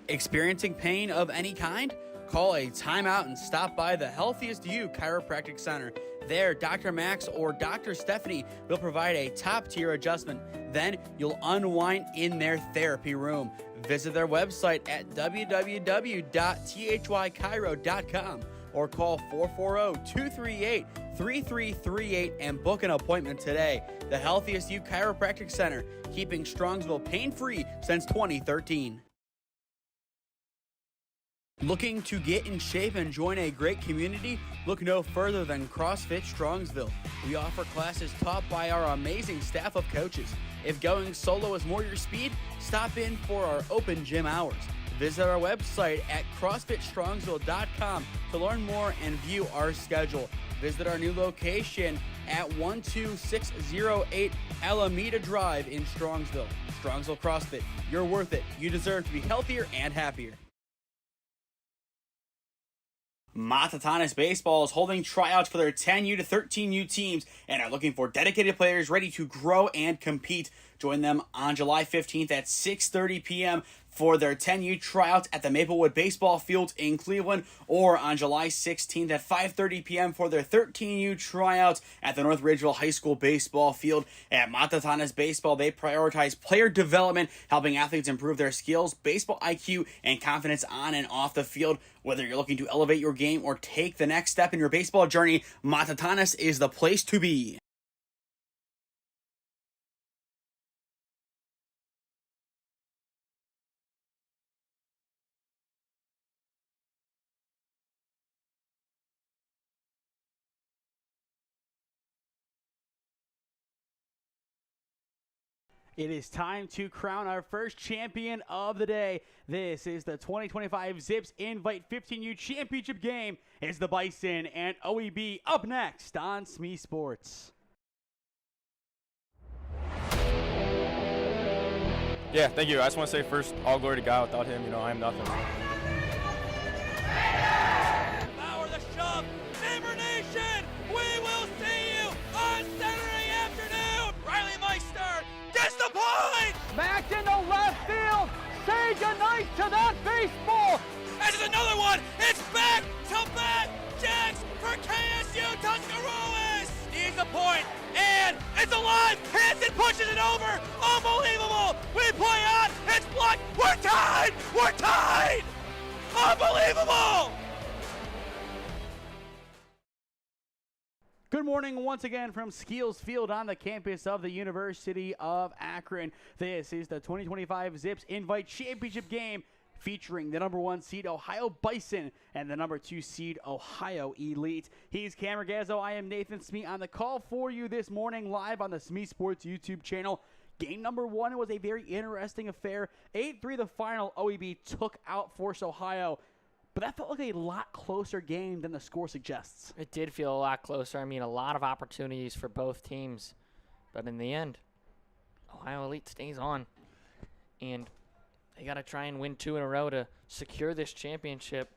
Experiencing pain of any kind? Call a timeout and stop by the Healthiest You Chiropractic Center. There, Dr. Max or Dr. Stephanie will provide a top-tier adjustment. Then you'll unwind in their therapy room. Visit their website at www.thychiro.com or call 440-238-3338 and book an appointment today. The Healthiest You Chiropractic Center, keeping Strongsville pain-free since 2013. Looking to get in shape and join a great community? Look no further than CrossFit Strongsville. We offer classes taught by our amazing staff of coaches. If going solo is more your speed, stop in for our open gym hours. Visit our website at CrossFitStrongsville.com to learn more and view our schedule. Visit our new location at 12608 Alameda Drive in Strongsville. Strongsville CrossFit, you're worth it. You deserve to be healthier and happier. Matatanis Baseball is holding tryouts for their 10U to 13U teams and are looking for dedicated players ready to grow and compete. Join them on July 15th at 6:30 p.m. for their 10U tryouts at the Maplewood Baseball Field in Cleveland, or on July 16th at 5:30 p.m. for their 13U tryouts at the North Ridgeville High School Baseball Field. At Matatanis Baseball, they prioritize player development, helping athletes improve their skills, baseball IQ, and confidence on and off the field. Whether you're looking to elevate your game or take the next step in your baseball journey, Matatanis is the place to be. It is time to crown our first champion of the day. This is the 2025 Zips Invite 15U Championship game. It's the Bison and OEB up next on SmeeSports. Yeah, thank you. I just want to say first, all glory to God. Without him, I am nothing. Power the shove, Neighbor Nation! We will see you on Saturday afternoon! Riley Meister gets the point! Back into left field. Say goodnight to that baseball. This is another one! It's back to back jacks for KSU Tuscarawas! He's the point, and it's alive! Hanson pushes it over! Unbelievable! We play on! It's blocked! We're tied! We're tied! Unbelievable! Good morning once again from Skeeles Field on the campus of the University of Akron. This is the 2025 Zips Invite Championship game featuring the number 1 seed Ohio Bison and the number 2 seed Ohio Elite. He's Cam Ragazzo. I am Nathan Smee on the call for you this morning live on the SmeeSports YouTube channel. Game number 1 was a very interesting affair. 8-3 the final. OEB took out Force Ohio. But that felt like a lot closer game than the score suggests. It did feel a lot closer. I mean, a lot of opportunities for both teams. But in the end, Ohio Elite stays on. And they got to try and win 2 in a row to secure this championship.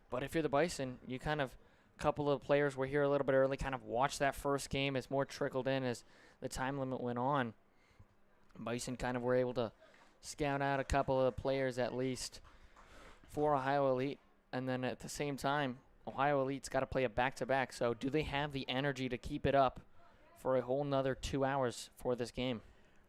But if you're the Bison, you kind of, a couple of players were here a little bit early, kind of watched that first game as more trickled in as the time limit went on. Bison kind of were able to scout out a couple of players at least for Ohio Elite, and then at the same time, Ohio Elite's got to play a back-to-back. So do they have the energy to keep it up for a whole nother 2 hours for this game?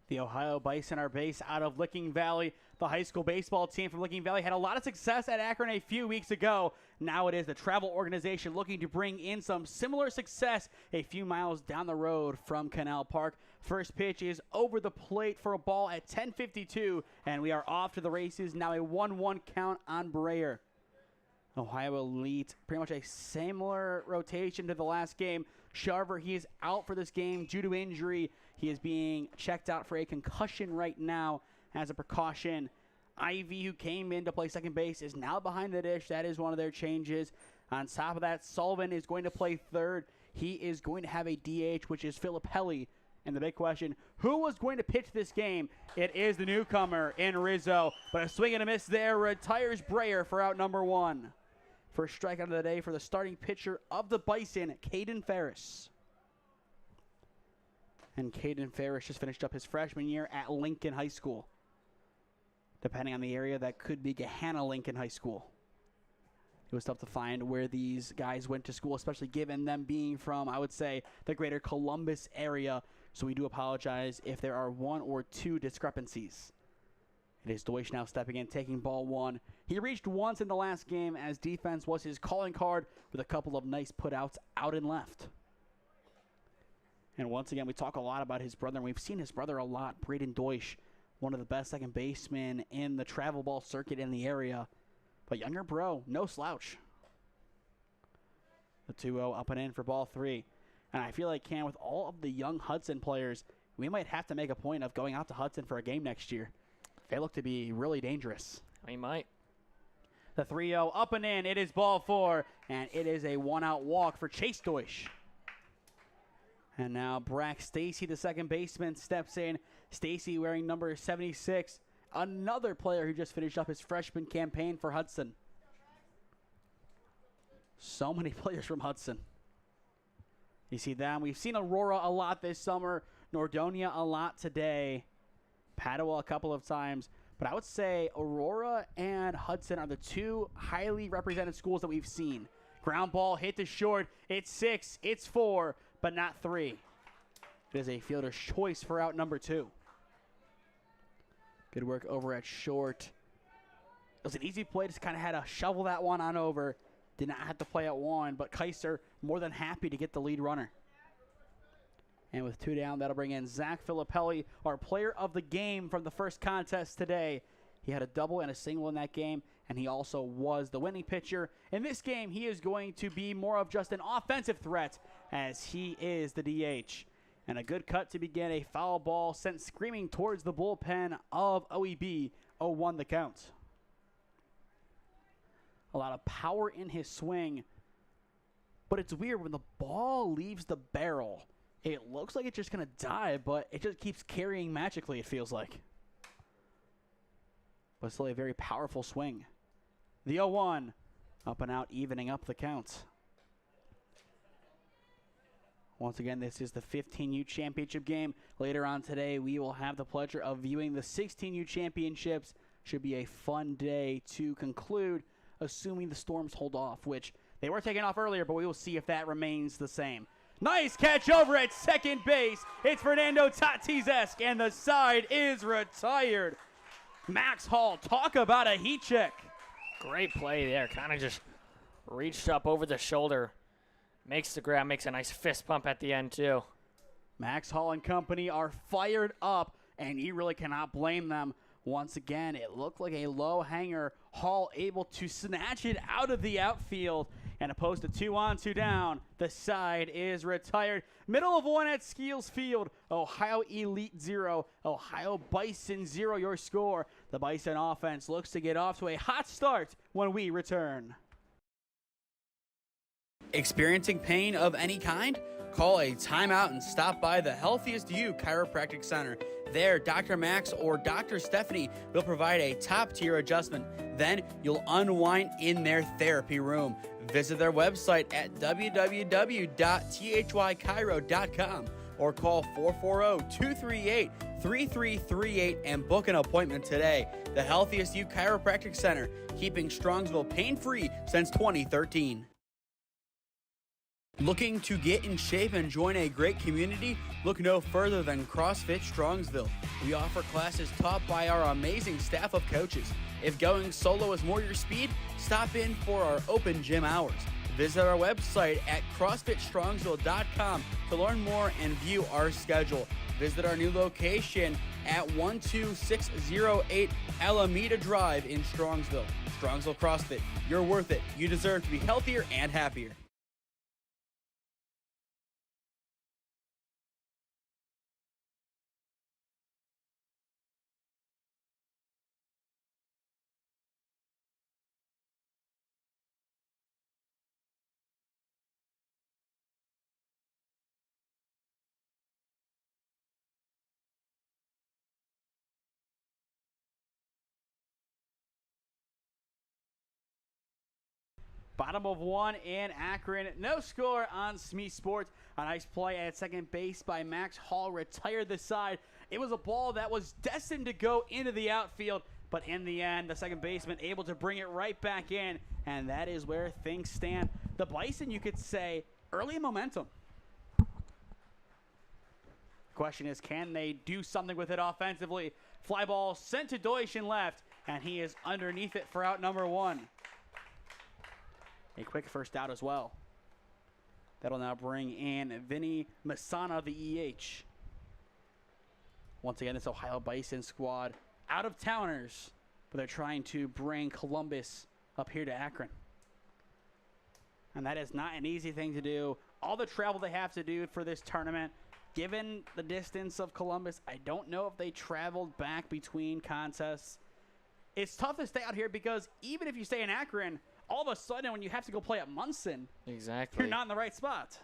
The Ohio Bison are based out of Licking Valley. The high school baseball team from Licking Valley had a lot of success at Akron a few weeks ago. Now it is the travel organization looking to bring in some similar success a few miles down the road from Canal Park. First pitch is over the plate for a ball at 10:52, and we are off to the races. Now a 1-1 count on Breyer. Ohio Elite, pretty much a similar rotation to the last game. Sharver, he is out for this game due to injury. He is being checked out for a concussion right now as a precaution. Ivy, who came in to play second base, is now behind the dish. That is one of their changes. On top of that, Sullivan is going to play third. He is going to have a DH, which is Filippelli. And the big question, who was going to pitch this game? It is the newcomer in Rizzo. But a swing and a miss there retires Breyer for out number 1. First strikeout of the day for the starting pitcher of the Bison, Caden Ferris. And Caden Ferris just finished up his freshman year at Lincoln High School. depending on the area, that could be Gahanna Lincoln High School. It was tough to find where these guys went to school, especially given them being from, I would say, the greater Columbus area. So we do apologize if there are one or two discrepancies. It is Deutsch now stepping in, taking ball one. He reached once in the last game as defense was his calling card with a couple of nice putouts out and left. And once again, we talk a lot about his brother, and we've seen his brother a lot. Braden Deutsch, one of the best second basemen in the travel ball circuit in the area. But younger bro, no slouch. The 2-0 up and in for ball three. And I feel like, Cam, with all of the young Hudson players, we might have to make a point of going out to Hudson for a game next year. They look to be really dangerous. We might. The 3-0 up and in. It is ball four, and it is a one-out walk for Chase Deutsch. And now Brack Stacy, the second baseman, steps in. Stacy wearing number 76. Another player who just finished up his freshman campaign for Hudson. So many players from Hudson. You see them. We've seen Aurora a lot this summer. Nordonia a lot today. Padua a couple of times. But I would say Aurora and Hudson are the two highly represented schools that we've seen. Ground ball hit to short. It's 6. It's 4, but not 3. It is a fielder's choice for out number 2. Good work over at short. It was an easy play. Just kind of had to shovel that one on over. Did not have to play at 1, but Kaiser more than happy to get the lead runner. And with 2 down, that'll bring in Zach Filippelli, our player of the game from the first contest today. He had a double and a single in that game, and he also was the winning pitcher. In this game, he is going to be more of just an offensive threat, as he is the DH. And a good cut to begin. A foul ball sent screaming towards the bullpen of OEB. 0-1 the count. A lot of power in his swing. But it's weird when the ball leaves the barrel. It looks like it's just going to dive, but it just keeps carrying magically, it feels like. But still a very powerful swing. The 0-1. Up and out, evening up the count. Once again, this is the 15U championship game. Later on today, we will have the pleasure of viewing the 16U championships. Should be a fun day to conclude, assuming the Storms hold off, which they were taking off earlier, but we will see if that remains the same. Nice catch over at second base. It's Fernando Tatis-esque, and the side is retired. Max Hall, talk about a heat check. Great play there. Kind of just reached up over the shoulder. Makes the grab, makes a nice fist pump at the end, too. Max Hall and company are fired up, and you really cannot blame them. Once again, it looked like a low hanger. Hall able to snatch it out of the outfield. And opposed to 2 on, 2 down, the side is retired. Middle of 1 at Skeeles Field. Ohio Elite 0, Ohio Bison 0, your score. The Bison offense looks to get off to a hot start when we return. Experiencing pain of any kind? Call a timeout and stop by the Healthiest You Chiropractic Center. There, Dr. Max or Dr. Stephanie will provide a top-tier adjustment. Then you'll unwind in their therapy room. Visit their website at www.thychiro.com or call 440-238-3338 and book an appointment today. The Healthiest You Chiropractic Center, keeping Strongsville pain-free since 2013. Looking to get in shape and join a great community? Look no further than CrossFit Strongsville. We offer classes taught by our amazing staff of coaches. If going solo is more your speed, stop in for our open gym hours. Visit our website at CrossFitStrongsville.com to learn more and view our schedule. Visit our new location at 12608 Alameda Drive in Strongsville. Strongsville CrossFit, you're worth it. You deserve to be healthier and happier. Bottom of 1 in Akron. No score on SmeeSports. A nice play at second base by Max Hall. Retired the side. It was a ball that was destined to go into the outfield. But in the end, the second baseman able to bring it right back in, and that is where things stand. The Bison, you could say, early in momentum. Question is, can they do something with it offensively? Fly ball sent to Deutsch in left, and he is underneath it for out number 1. A quick first out as well. That'll now bring in Vinny Masana, the EH. Once again, this Ohio Bison squad out of towners, but they're trying to bring Columbus up here to Akron. And that is not an easy thing to do. All the travel they have to do for this tournament, given the distance of Columbus, I don't know if they traveled back between contests. It's tough to stay out here because even if you stay in Akron, all of a sudden when you have to go play at Munson, Exactly. you're not in the right spot.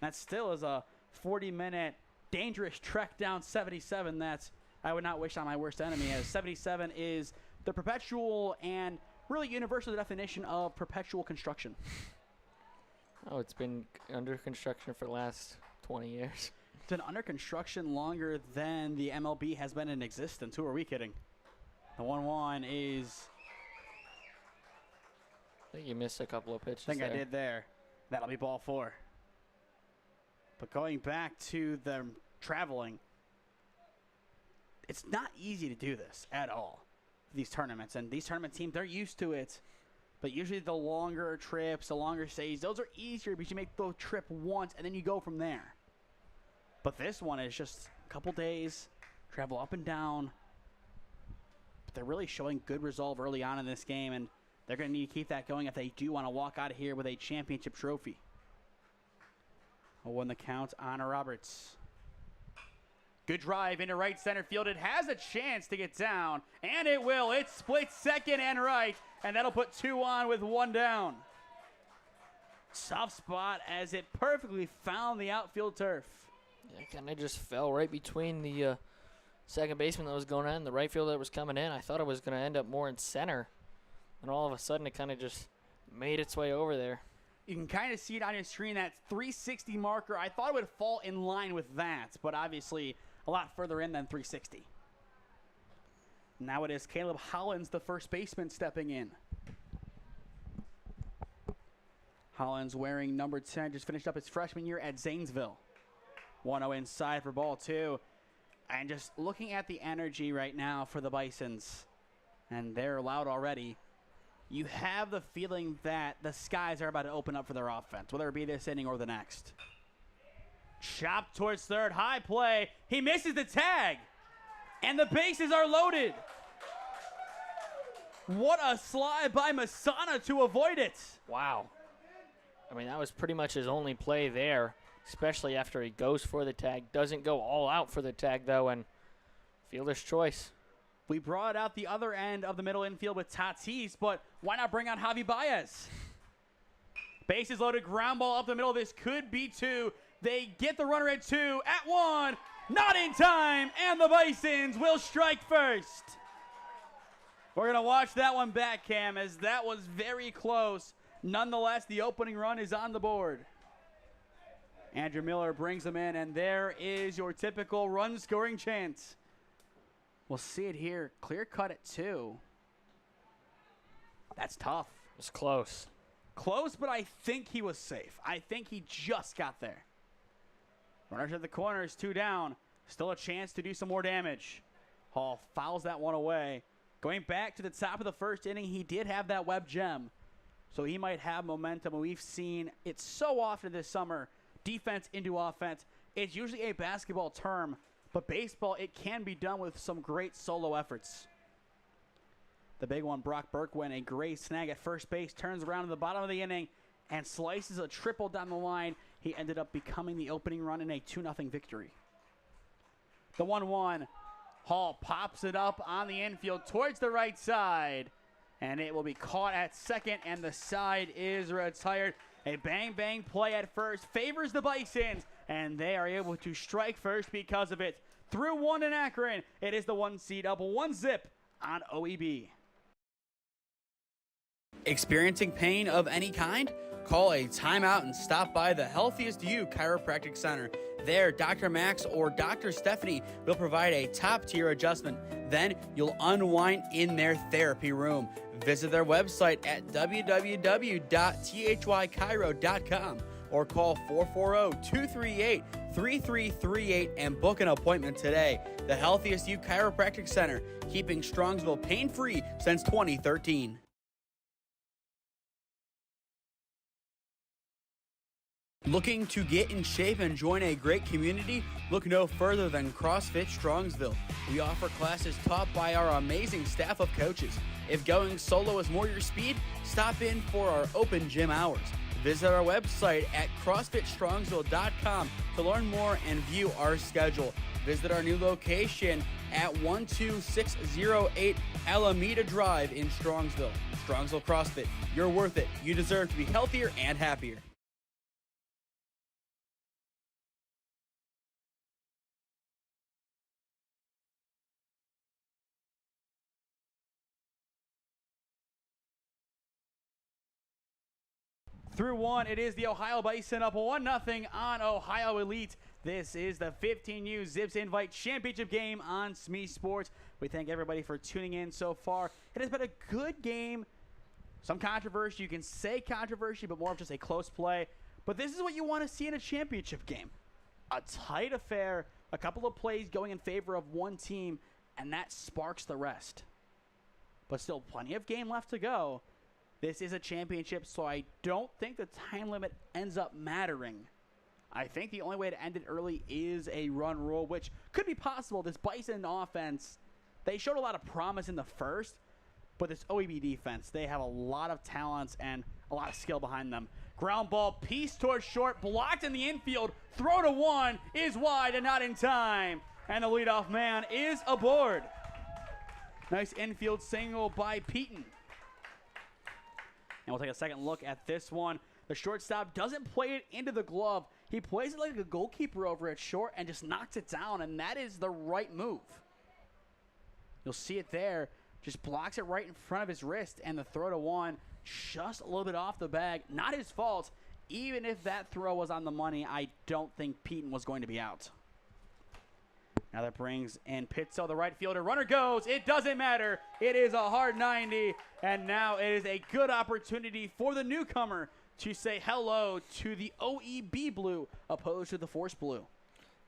That still is a 40-minute dangerous trek down 77 that I would not wish on my worst enemy, as 77 is the perpetual and really universal definition of perpetual construction. Oh, it's been under construction for the last 20 years. It's been under construction longer than the MLB has been in existence. Who are we kidding? The 1-1 is... I think you missed a couple of pitches I think there. I did there. That'll be ball 4. But going back to the traveling, it's not easy to do this at all, these tournaments. And these tournament teams, they're used to it. But usually the longer trips, the longer stays, those are easier because you make the trip once and then you go from there. But this one is just a couple days, travel up and down. But they're really showing good resolve early on in this game, and they're going to need to keep that going if they do want to walk out of here with a championship trophy. I'll win the count on Roberts. Good drive into right center field. It has a chance to get down, and it will. It splits second and right, and that'll put 2 on with 1 down. Soft spot as it perfectly found the outfield turf. Yeah, kind of just fell right between the second baseman that was going in and the right fielder that was coming in. I thought it was going to end up more in center, and all of a sudden it kind of just made its way over there. You can kind of see it on your screen, that 360 marker. I thought it would fall in line with that, but obviously a lot further in than 360. Now it is Caleb Hollins, the first baseman, stepping in. Hollins wearing number 10, just finished up his freshman year at Zanesville. 1-0 inside for ball 2. And just looking at the energy right now for the Bisons, and they're loud already, you have the feeling that the skies are about to open up for their offense, whether it be this inning or the next. Chopped towards third, high play. He misses the tag, and the bases are loaded. What a slide by Masana to avoid it. Wow. I mean, that was pretty much his only play there, especially after he goes for the tag. Doesn't go all out for the tag, though, and fielder's choice. We brought out the other end of the middle infield with Tatis, but why not bring out Javi Baez? Bases loaded, ground ball up the middle. This could be 2. They get the runner at 2, at 1, not in time, and the Bisons will strike first. We're going to watch that one back, Cam, as that was very close. Nonetheless, the opening run is on the board. Andrew Miller brings them in, and there is your typical run-scoring chance. We'll see it here. Clear cut at 2. That's tough. It's close. Close, but I think he was safe. I think he just got there. Runners at the corners, 2 down. Still a chance to do some more damage. Hall fouls that one away. Going back to the top of the first inning, he did have that web gem. So he might have momentum. We've seen it so often this summer. Defense into offense. It's usually a basketball term, but baseball, it can be done with some great solo efforts. The big one, Brock Berkwin, a great snag at first base, turns around in the bottom of the inning and slices a triple down the line. He ended up becoming the opening run in a 2-0 victory. The 1-1, Hall pops it up on the infield towards the right side, and it will be caught at second, and the side is retired. A bang-bang play at first favors the Bisons, and they are able to strike first because of it. Through 1 in Akron, it is the 1 seed up 1-0 on OEB. Experiencing pain of any kind? Call a timeout and stop by the Healthiest You Chiropractic Center. There, Dr. Max or Dr. Stephanie will provide a top-tier adjustment. Then you'll unwind in their therapy room. Visit their website at www.thychiro.com or call 440-238-3338 and book an appointment today. The Healthiest You Chiropractic Center, keeping Strongsville pain-free since 2013. Looking to get in shape and join a great community? Look no further than CrossFit Strongsville. We offer classes taught by our amazing staff of coaches. If going solo is more your speed, stop in for our open gym hours. Visit our website at CrossFitStrongsville.com to learn more and view our schedule. Visit our new location at 12608 Alameda Drive in Strongsville. Strongsville CrossFit, you're worth it. You deserve to be healthier and happier. Through one, it is the Ohio Bison up 1-0 on Ohio Elite. This is the 15U Zips Invite Championship game on SmeeSports. We thank everybody for tuning in so far. It has been a good game. Some controversy, you can say controversy, but more of just a close play. But this is what you want to see in a championship game. A tight affair, a couple of plays going in favor of one team, and that sparks the rest. But still plenty of game left to go. This is a championship, so I don't think the time limit ends up mattering. I think the only way to end it early is a run rule, which could be possible. This Bison offense, they showed a lot of promise in the first, but this OEB defense, they have a lot of talents and a lot of skill behind them. Ground ball, piece towards short, blocked in the infield, throw to one, is wide and not in time. And the leadoff man is aboard. Nice infield single by Peaton. And we'll take a second look at this one. The shortstop doesn't play it into the glove. He plays it like a goalkeeper over at short and just knocks it down, and that is the right move. You'll see it there. Just blocks it right in front of his wrist, and the throw to one just a little bit off the bag. Not his fault. Even if that throw was on the money, I don't think Peaton was going to be out. Now that brings in Pitzo, the right fielder. Runner goes. It doesn't matter. It is a hard 90. And now it is a good opportunity for the newcomer to say hello to the OEB blue opposed to the Force blue.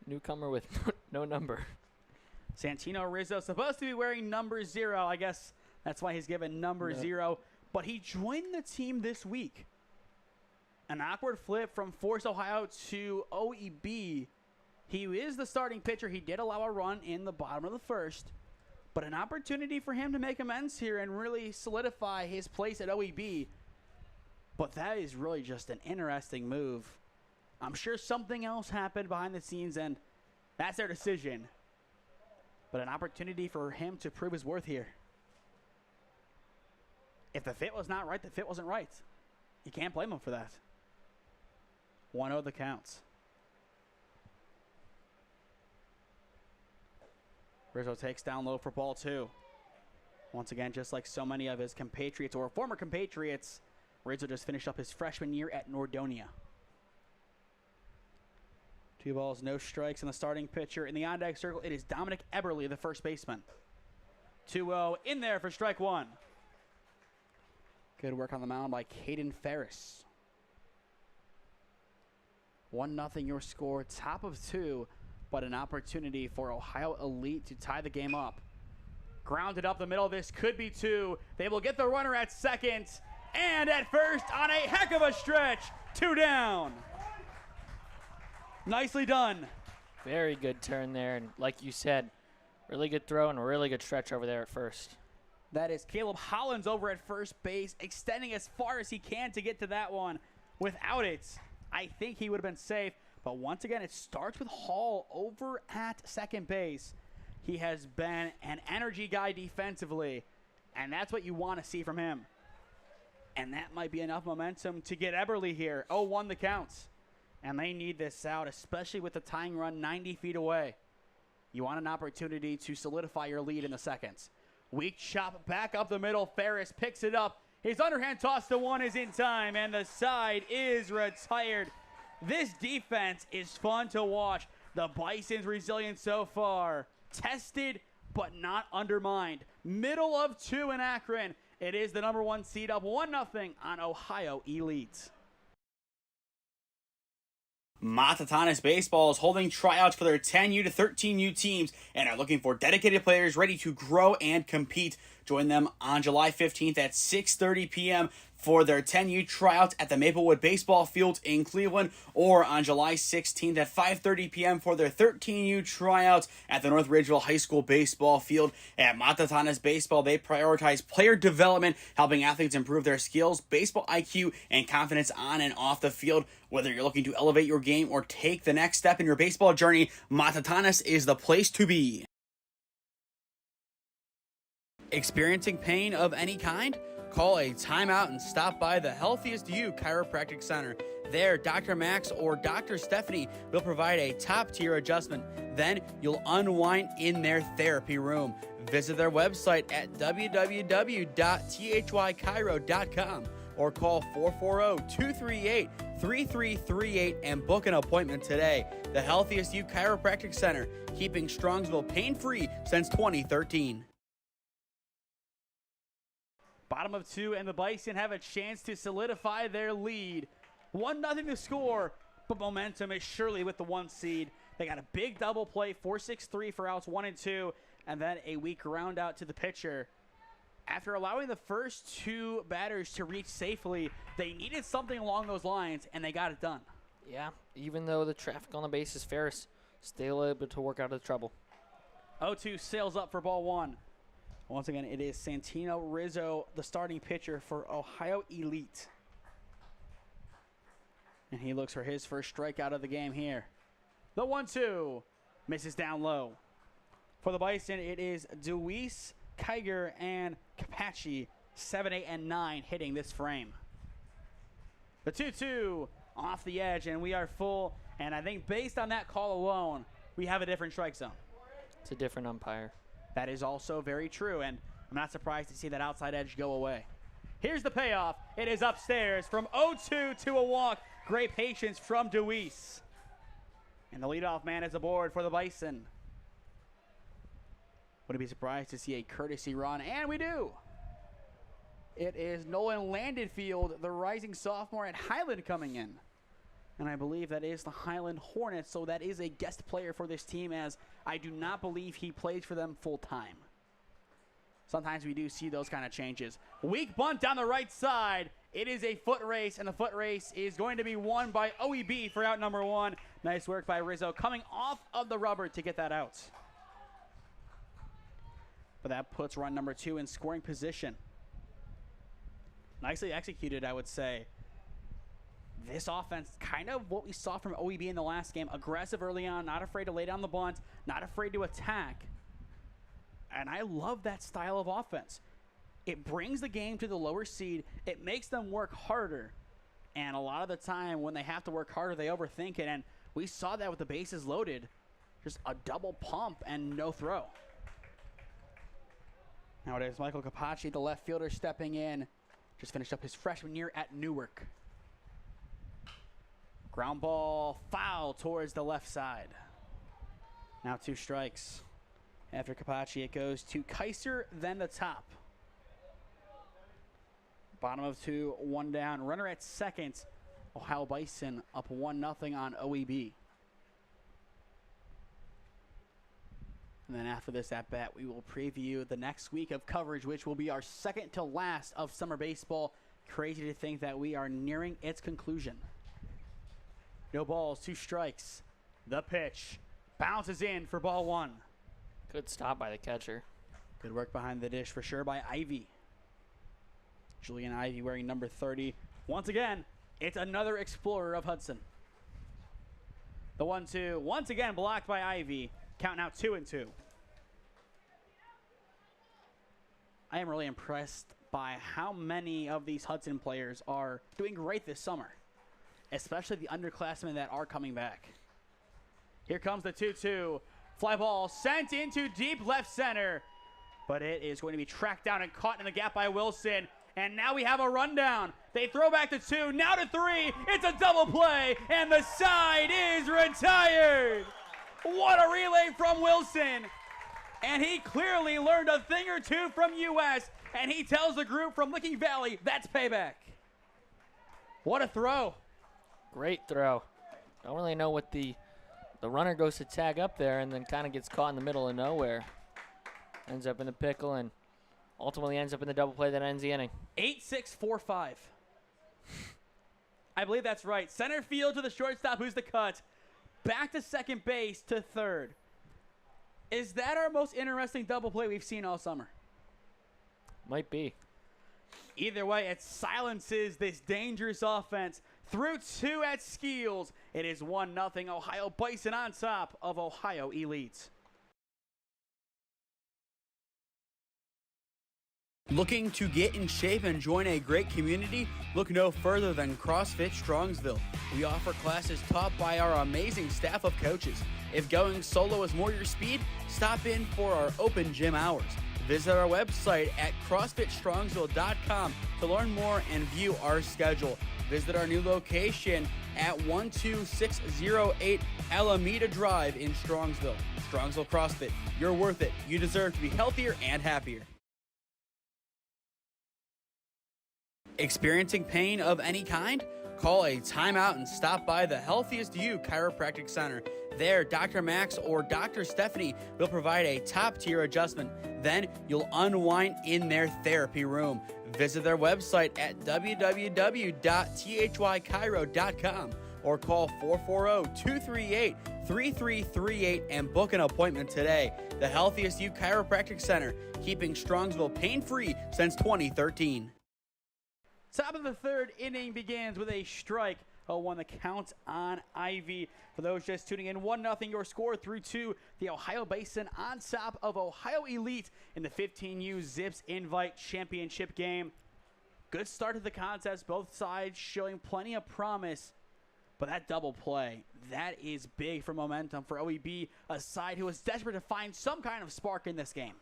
Newcomer with no number. Santino Rizzo supposed to be wearing number 0. I guess that's why he's given number 0. But he joined the team this week. An awkward flip from Force Ohio to OEB. He is the starting pitcher. He did allow a run in the bottom of the first, but an opportunity for him to make amends here and really solidify his place at OEB. But that is really just an interesting move. I'm sure something else happened behind the scenes, and that's their decision. But an opportunity for him to prove his worth here. If the fit was not right, the fit wasn't right. You can't blame him for that. 1-0 the counts. Rizzo takes down low for ball 2. Once again, just like so many of his compatriots or former compatriots, Rizzo just finished up his freshman year at Nordonia. 2 balls, no strikes, and the starting pitcher in the on-deck circle, it is Dominic Eberle, the first baseman. 2-0 in there for strike 1. Good work on the mound by Caden Ferris. 1-0 your score, top of 2. But an opportunity for Ohio Elite to tie the game up. Grounded up the middle. This could be 2. They will get the runner at second and at first on a heck of a stretch. 2 down. Nicely done. Very good turn there. And like you said, really good throw and a really good stretch over there at first. That is Caleb Hollins over at first base, extending as far as he can to get to that one. Without it, I think he would have been safe. But once again, it starts with Hall over at second base. He has been an energy guy defensively, and that's what you want to see from him. And that might be enough momentum to get Eberle here. 0-1 the counts. And they need this out, especially with the tying run 90 feet away. You want an opportunity to solidify your lead in the seconds. Weak chop back up the middle. Ferris picks it up. His underhand toss to one is in time, and the side is retired. This defense is fun to watch. The Bison's resilient so far. Tested, but not undermined. Middle of 2 in Akron. It is the #1 seed up 1-0 on Ohio Elite. Matatanis Baseball is holding tryouts for their 10U to 13U teams and are looking for dedicated players ready to grow and compete. Join them on July 15th at 6:30 p.m. for their 10U tryouts at the Maplewood Baseball Field in Cleveland, or on July 16th at 5:30 p.m. for their 13U tryouts at the North Ridgeville High School Baseball Field. At Matatanis Baseball, they prioritize player development, helping athletes improve their skills, baseball IQ, and confidence on and off the field. Whether you're looking to elevate your game or take the next step in your baseball journey, Matatanis is the place to be. Experiencing pain of any kind? Call a timeout and stop by the Healthiest You Chiropractic Center. There, Dr. Max or Dr. Stephanie will provide a top-tier adjustment. Then you'll unwind in their therapy room. Visit their website at www.thychiro.com or call 440-238-3338 and book an appointment today. The Healthiest You Chiropractic Center, keeping Strongsville pain-free since 2013. Bottom of 2, and the Bison have a chance to solidify their lead. 1-0 to score, but momentum is surely with the 1 seed. They got a big double play, 4-6-3 for outs 1 and 2, and then a weak ground out to the pitcher. After allowing the first 2 batters to reach safely, they needed something along those lines, and they got it done. Yeah, even though the traffic on the base is fierce, still able to work out of the trouble. 0-2 sails up for ball 1. Once again, it is Santino Rizzo, the starting pitcher for Ohio Elite. And he looks for his first strikeout of the game here. The 1-2 misses down low. For the Bison, it is Deweese, Kiger, and Capacci, 7, 8, and 9 hitting this frame. The 2-2 off the edge, and we are full. And I think based on that call alone, we have a different strike zone. It's a different umpire. That is also very true, and I'm not surprised to see that outside edge go away. Here's the payoff. It is upstairs from 0-2 to a walk. Great patience from Deweese. And the leadoff man is aboard for the Bison. Wouldn't be surprised to see a courtesy run, and we do. It is Nolan Landfield, the rising sophomore at Highland, coming in. And I believe that is the Highland Hornets, so that is a guest player for this team, as I do not believe he plays for them full time. Sometimes we do see those kind of changes. Weak bunt down the right side. It is a foot race, and the foot race is going to be won by OEB for out number 1. Nice work by Rizzo coming off of the rubber to get that out. But that puts run number 2 in scoring position. Nicely executed, I would say. This offense, kind of what we saw from OEB in the last game. Aggressive early on, not afraid to lay down the bunt, not afraid to attack. And I love that style of offense. It brings the game to the lower seed. It makes them work harder. And a lot of the time when they have to work harder, they overthink it. And we saw that with the bases loaded. Just a double pump and no throw. Now it is Michael Capacci, the left fielder, stepping in. Just finished up his freshman year at Newark. Ground ball foul towards the left side. Now 2 strikes. After Capacci, it goes to Kaiser, then the top. Bottom of 2, 1 down. Runner at second. Ohio Bison up 1-0 on OEB. And then after this at-bat, we will preview the next week of coverage, which will be our second to last of summer baseball. Crazy to think that we are nearing its conclusion. No balls, 2 strikes. The pitch bounces in for ball 1. Good stop by the catcher. Good work behind the dish for sure by Ivy. Julian Ivy wearing number 30. Once again, it's another explorer of Hudson. The 1-2, once again blocked by Ivy. Count now 2-2. I am really impressed by how many of these Hudson players are doing great this summer, especially the underclassmen that are coming back. Here comes the 2-2. Fly ball sent into deep left center, but it is going to be tracked down and caught in the gap by Wilson. And now we have a rundown. They throw back to 2, now to 3. It's a double play, and the side is retired. What a relay from Wilson. And he clearly learned a thing or two from US, and he tells the group from Licking Valley, that's payback. What a throw. Great throw. Don't really know what the runner goes to tag up there and then kind of gets caught in the middle of nowhere. Ends up in the pickle and ultimately ends up in the double play that ends the inning. 8-6-4-5. I believe that's right. Center field to the shortstop, who's the cut. Back to second base to third. Is that our most interesting double play we've seen all summer? Might be. Either way, it silences this dangerous offense. Through 2 at Skeeles, it is 1-0 Ohio Bison on top of Ohio Elite. Looking to get in shape and join a great community? Look no further than CrossFit Strongsville. We offer classes taught by our amazing staff of coaches. If going solo is more your speed, stop in for our open gym hours. Visit our website at CrossFitStrongsville.com to learn more and view our schedule. Visit our new location at 12608 Alameda Drive in Strongsville. Strongsville CrossFit, you're worth it. You deserve to be healthier and happier. Experiencing pain of any kind? Call a timeout and stop by the Healthiest You Chiropractic Center. There, Dr. Max or Dr. Stephanie will provide a top-tier adjustment. Then you'll unwind in their therapy room. Visit their website at www.thychiro.com or call 440-238-3338 and book an appointment today. The Healthiest You Chiropractic Center, keeping Strongsville pain-free since 2013. Top of the third inning begins with a strike. 0-1 the count on Ivy. For those just tuning in, 1-0 your score through 2. The Ohio Bison on top of Ohio Elite in the 15U Zips Invite Championship game. Good start to the contest. Both sides showing plenty of promise. But that double play, that is big for momentum for OEB, a side who is desperate to find some kind of spark in this game.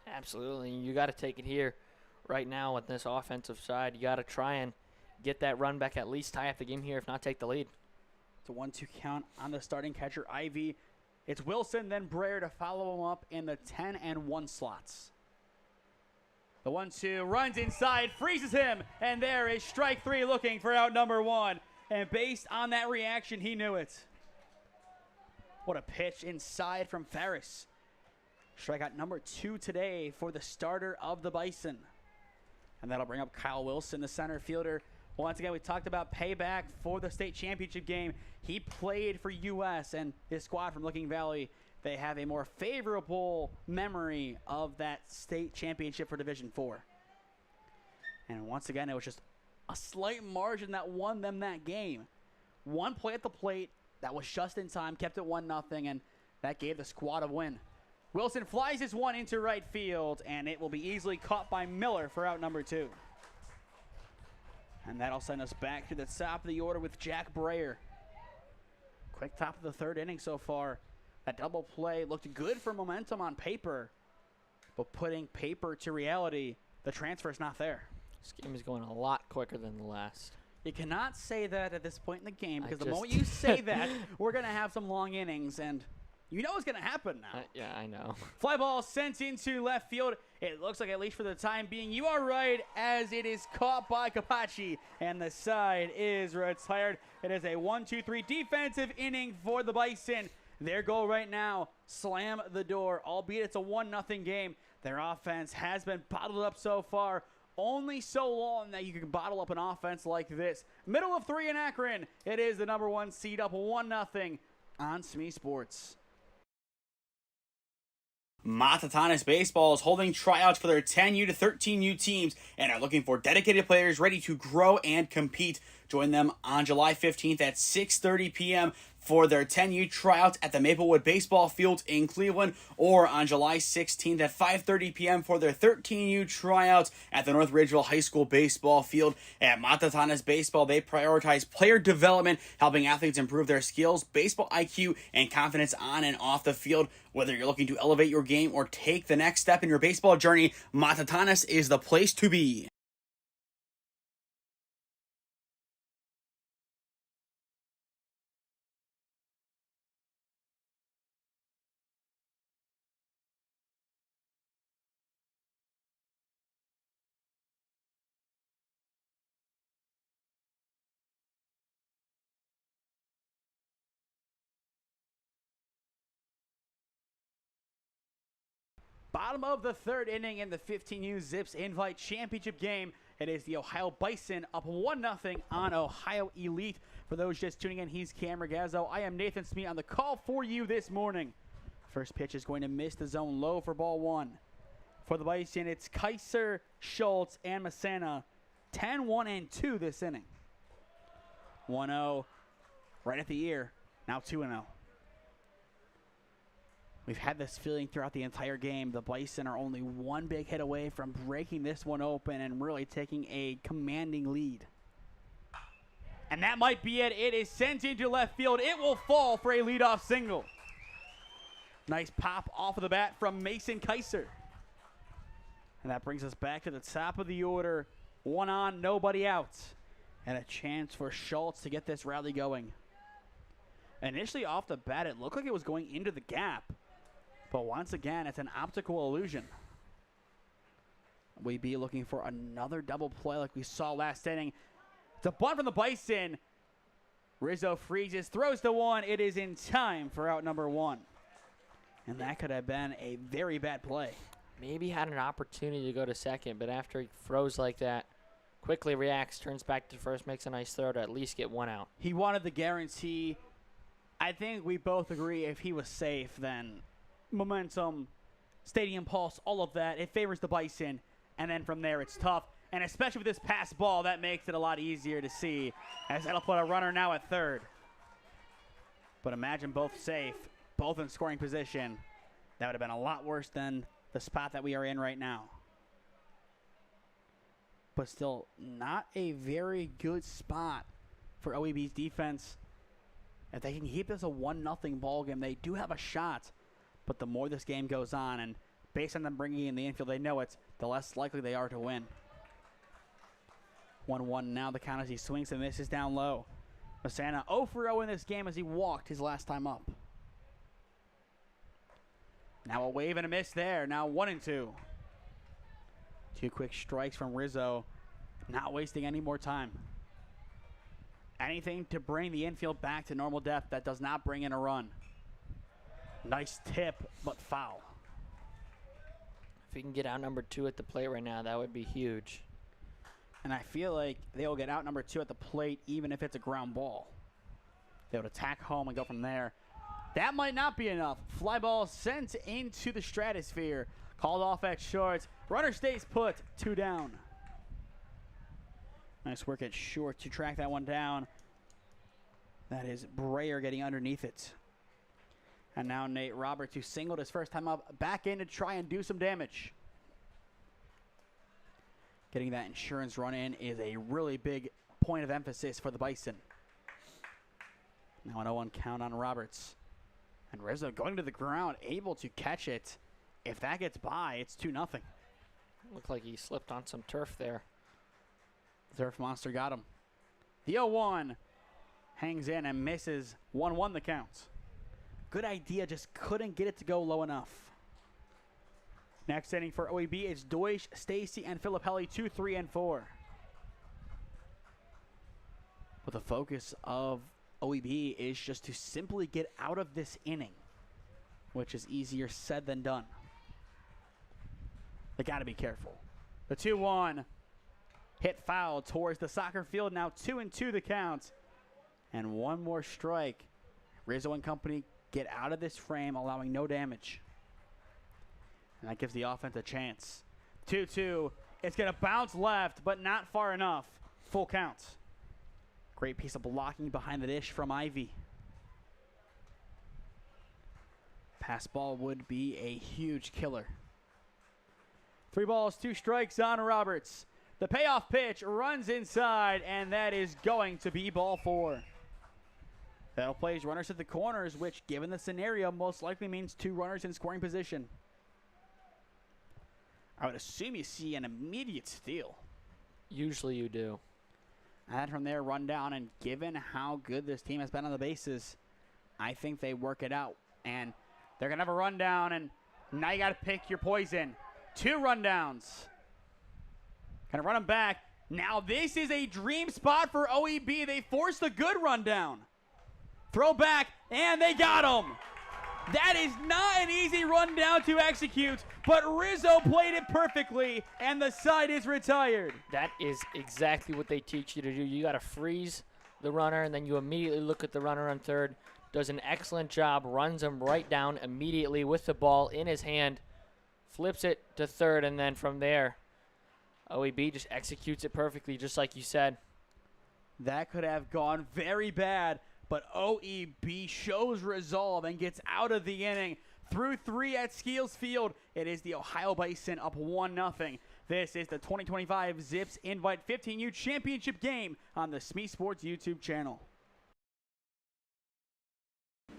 Absolutely. You got to take it here right now with this offensive side. You got to try and get that run back, at least tie up the game here, if not take the lead. It's a 1-2 count on the starting catcher, Ivy. It's Wilson, then Breyer to follow him up in the 10 and 1 slots. The 1-2 runs inside, freezes him, and there is strike 3 looking for out number 1. And based on that reaction, he knew it. What a pitch inside from Ferris. Strikeout number 2 today for the starter of the Bison. And that'll bring up Kyle Wilson, the center fielder. Once again, we talked about payback for the state championship game. He played for US, and his squad from Licking Valley, they have a more favorable memory of that state championship for Division IV. And once again, it was just a slight margin that won them that game. One play at the plate that was just in time, kept it 1-0, and that gave the squad a win. Wilson flies this one into right field, and it will be easily caught by Miller for out number 2. And that'll send us back to the top of the order with Jack Breyer. Quick top of the third inning so far. That double play looked good for momentum on paper, but putting paper to reality, the transfer's not there. This game is going a lot quicker than the last. You cannot say that at this point in the game, because the moment you say that, we're going to have some long innings, and you know what's going to happen now. Yeah, I know. Fly ball sent into left field. It looks like, at least for the time being, you are right, as it is caught by Kapachi, and the side is retired. It is a 1-2-3 defensive inning for the Bison. Their goal right now, slam the door, albeit it's a 1-0 game. Their offense has been bottled up so far. Only so long that you can bottle up an offense like this. Middle of 3 in Akron. It is the number 1 seed up 1-0 on SmeeSports. Matatanis Baseball is holding tryouts for their 10U to 13U teams and are looking for dedicated players ready to grow and compete. Join them on July 15th at 6:30 p.m. for their 10U tryouts at the Maplewood Baseball Field in Cleveland, or on July 16th at 5:30 p.m. for their 13U tryouts at the North Ridgeville High School Baseball Field. At Matatanis Baseball, they prioritize player development, helping athletes improve their skills, baseball IQ, and confidence on and off the field. Whether you're looking to elevate your game or take the next step in your baseball journey, Matatanis is the place to be. Bottom of the third inning in the 15U Zips Invite Championship game. It is the Ohio Bison up 1-0 on Ohio Elite. For those just tuning in, he's Cam Ragazzo. I am Nathan Smee on the call for you this morning. First pitch is going to miss the zone low for ball one. For the Bison, it's Kaiser, Schultz, and Massena. 10-1-2 this inning. 1-0 right at the ear. Now 2-0. We've had this feeling throughout the entire game. The Bison are only one big hit away from breaking this one open and really taking a commanding lead. And that might be it. It is sent into left field. It will fall for a leadoff single. Nice pop off of the bat from Mason Kaiser. And that brings us back to the top of the order. 1 on, nobody out. And a chance for Schultz to get this rally going. Initially off the bat, it looked like it was going into the gap. But once again, it's an optical illusion. We be looking for another double play like we saw last inning. It's a bunt from the Bison. Rizzo freezes, throws the one. It is in time for out number 1. And that could have been a very bad play. Maybe had an opportunity to go to second, but after he froze like that, quickly reacts, turns back to first, makes a nice throw to at least get 1 out. He wanted the guarantee. I think we both agree if he was safe, then momentum, stadium pulse, all of that, it favors the Bison. And then from there, it's tough. And especially with this pass ball, that makes it a lot easier to see, as that'll put a runner now at third. But imagine both safe, both in scoring position. That would have been a lot worse than the spot that we are in right now. But still, not a very good spot for OEB's defense. If they can keep this a 1-0 ball game, they do have a shot. But the more this game goes on, and based on them bringing in the infield, they know it's, the less likely they are to win. 1-1 now the count as he swings and misses down low. Massena 0 for 0 in this game as he walked his last time up. Now a wave and a miss there. Now 1-2. 2 quick strikes from Rizzo. Not wasting any more time. Anything to bring the infield back to normal depth that does not bring in a run. Nice tip, but foul. If he can get out number 2 at the plate right now, that would be huge. And I feel like they will get out number 2 at the plate even if it's a ground ball. They would attack home and go from there. That might not be enough. Fly ball sent into the stratosphere. Called off at short. Runner stays put. 2 down. Nice work at short to track that one down. That is Breyer getting underneath it. And now Nate Roberts, who singled his first time up, back in to try and do some damage. Getting that insurance run in is a really big point of emphasis for the Bison. Now an 0-1 count on Roberts. And Rizzo going to the ground, able to catch it. If that gets by, it's 2-0. Looked like he slipped on some turf there. Turf monster got him. The 0-1 hangs in and misses. 1-1 the count. Good idea, just couldn't get it to go low enough. Next inning for OEB is Deutsch, Stacy, and Filippelli, 2, 3, and 4. But the focus of OEB is just to simply get out of this inning, which is easier said than done. They got to be careful. The 2-1 hit foul towards the soccer field. Now 2-2 the count. And one more strike. Rizzo and company get out of this frame, allowing no damage. And that gives the offense a chance. 2-2. It's going to bounce left, but not far enough. Full count. Great piece of blocking behind the dish from Ivy. Pass ball would be a huge killer. 3 balls, 2 strikes on Roberts. The payoff pitch runs inside, and that is going to be ball 4. That'll place runners at the corners, which, given the scenario, most likely means 2 runners in scoring position. I would assume you see an immediate steal. Usually you do. And from there, run down, and given how good this team has been on the bases, I think they work it out. And they're going to have a rundown, and now you got to pick your poison. 2 rundowns. Going to run them back. Now this is a dream spot for OEB. They forced a good rundown. Throw back, and they got him. That is not an easy rundown to execute, but Rizzo played it perfectly, and the side is retired. That is exactly what they teach you to do. You got to freeze the runner, and then you immediately look at the runner on third. Does an excellent job, runs him right down immediately with the ball in his hand, flips it to third, and then from there, OEB just executes it perfectly, just like you said. That could have gone very bad, but OEB shows resolve and gets out of the inning. Through 3 at Skeeles Field, it is the Ohio Bison up 1-0. This is the 2025 Zips Invite 15U Championship game on the SmeeSports YouTube channel.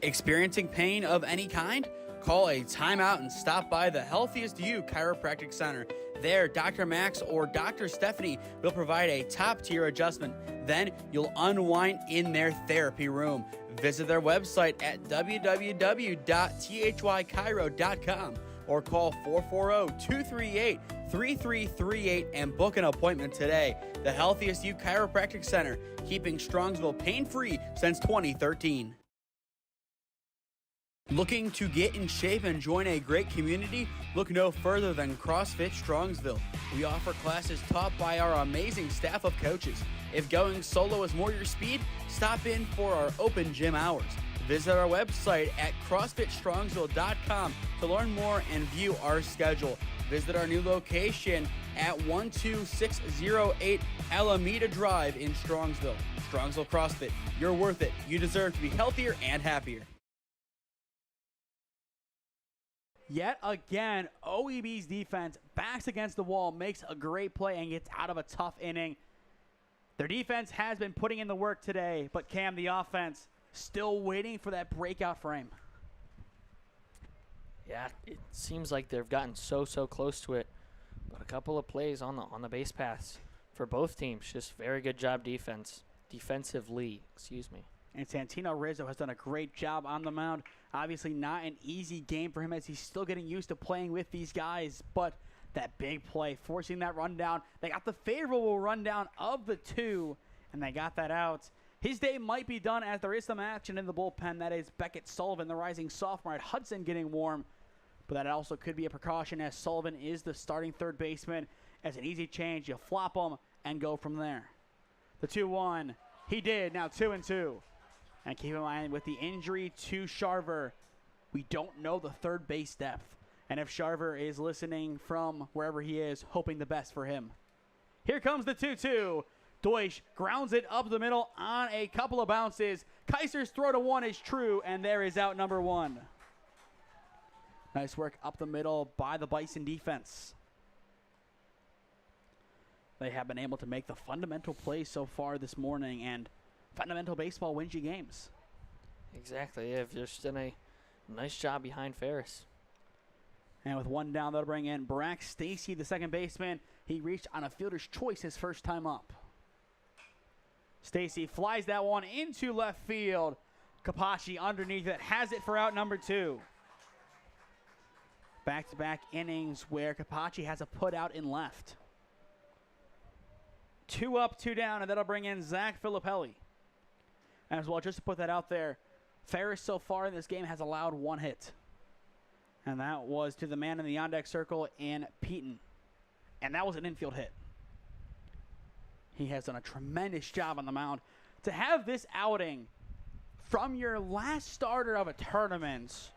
Experiencing pain of any kind? Call a timeout and stop by the Healthiest You Chiropractic Center. There, Dr. Max or Dr. Stephanie will provide a top-tier adjustment. Then you'll unwind in their therapy room. Visit their website at www.thychiro.com or call 440-238-3338 and book an appointment today. The Healthiest You Chiropractic Center, keeping Strongsville pain-free since 2013. Looking to get in shape and join a great community? Look no further than CrossFit Strongsville. We offer classes taught by our amazing staff of coaches. If going solo is more your speed, stop in for our open gym hours. Visit our website at CrossFitStrongsville.com to learn more and view our schedule. Visit our new location at 12608 Alameda Drive in Strongsville. Strongsville CrossFit, you're worth it. You deserve to be healthier and happier. Yet again, OEB's defense backs against the wall, makes a great play, and gets out of a tough inning. Their defense has been putting in the work today, but Cam, the offense, still waiting for that breakout frame. Yeah, it seems like they've gotten so close to it, but a couple of plays on the base paths for both teams. Just very good job defensively, excuse me. And Santino Rizzo has done a great job on the mound. Obviously not an easy game for him as he's still getting used to playing with these guys, but that big play, forcing that rundown. They got the favorable rundown of the 2, and they got that out. His day might be done as there is some action in the bullpen. That is Beckett Sullivan, the rising sophomore at Hudson, getting warm. But that also could be a precaution as Sullivan is the starting third baseman. As an easy change, you flop him and go from there. The 2-1, he did, now 2-2. And keep in mind, with the injury to Sharver, we don't know the third base depth. And if Sharver is listening from wherever he is, hoping the best for him. Here comes the 2-2. Deutsch grounds it up the middle on a couple of bounces. Kaiser's throw to 1 is true, and there is out number 1. Nice work up the middle by the Bison defense. They have been able to make the fundamental plays so far this morning, and fundamental baseball wins you games. Exactly. Yeah, they've just done a nice job behind Ferris. And with 1 down, they'll bring in Brack Stacy, the second baseman. He reached on a fielder's choice his first time up. Stacy flies that one into left field. Kapachi underneath it has it for out number 2. Back-to-back innings where Kapachi has a put out in left. 2 up, 2 down, and that'll bring in Zach Filippelli. As well, just to put that out there, Ferris so far in this game has allowed 1 hit. And that was to the man in the on-deck circle in Peaton. And that was an infield hit. He has done a tremendous job on the mound. To have this outing from your last starter of a tournament,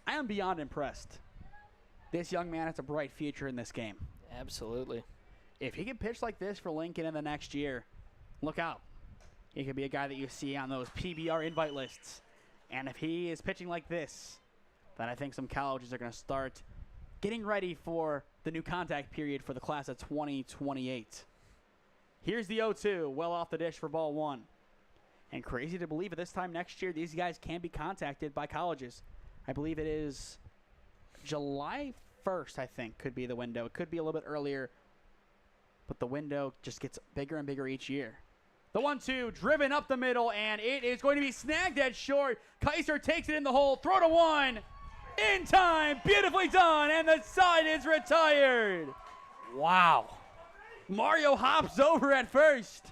I am beyond impressed. This young man has a bright future in this game. Absolutely. If he can pitch like this for Lincoln in the next year, look out. He could be a guy that you see on those PBR invite lists. And if he is pitching like this, then I think some colleges are going to start getting ready for the new contact period for the class of 2028. Here's the 0-2, well off the dish for ball 1. And crazy to believe at this time next year, these guys can be contacted by colleges. I believe it is July 1st, I think, could be the window. It could be a little bit earlier, but the window just gets bigger and bigger each year. The 1-2, driven up the middle, and it is going to be snagged at short. Kaiser takes it in the hole, throw to 1, in time, beautifully done, and the side is retired. Wow. Mario hops over at first.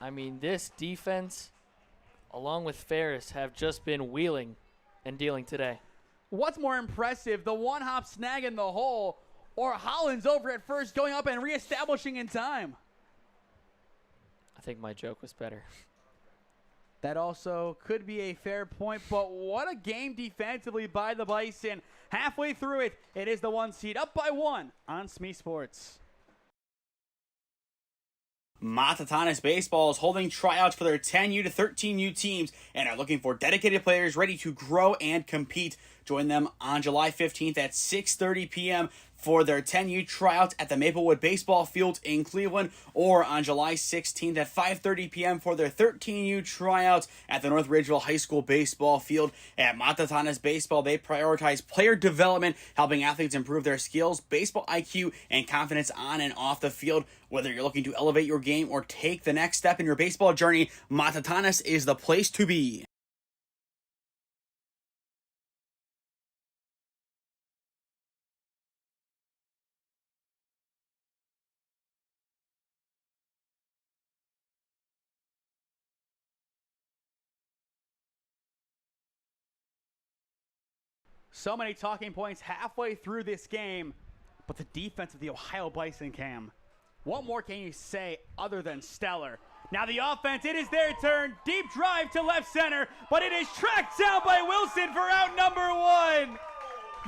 I mean, this defense, along with Ferris, have just been wheeling and dealing today. What's more impressive, the one-hop snag in the hole, or Hollins over at first going up and reestablishing in time? I think my joke was better. That also could be a fair point, but what a game defensively by the Bison. Halfway through it, it is the 1 seed up by 1 on SmeeSports. Matatanis Baseball is holding tryouts for their 10U to 13U teams and are looking for dedicated players ready to grow and compete. Join them on July 15th at 6:30 p.m. for their 10U tryouts at the Maplewood Baseball Field in Cleveland, or on July 16th at 5:30 p.m. for their 13U tryouts at the North Ridgeville High School Baseball Field. At Matatanis Baseball, they prioritize player development, helping athletes improve their skills, baseball IQ, and confidence on and off the field. Whether you're looking to elevate your game or take the next step in your baseball journey, Matatanis is the place to be. So many talking points halfway through this game, but the defense of the Ohio Bison, Cam. What more can you say other than stellar? Now the offense, it is their turn. Deep drive to left center, but it is tracked down by Wilson for out number 1.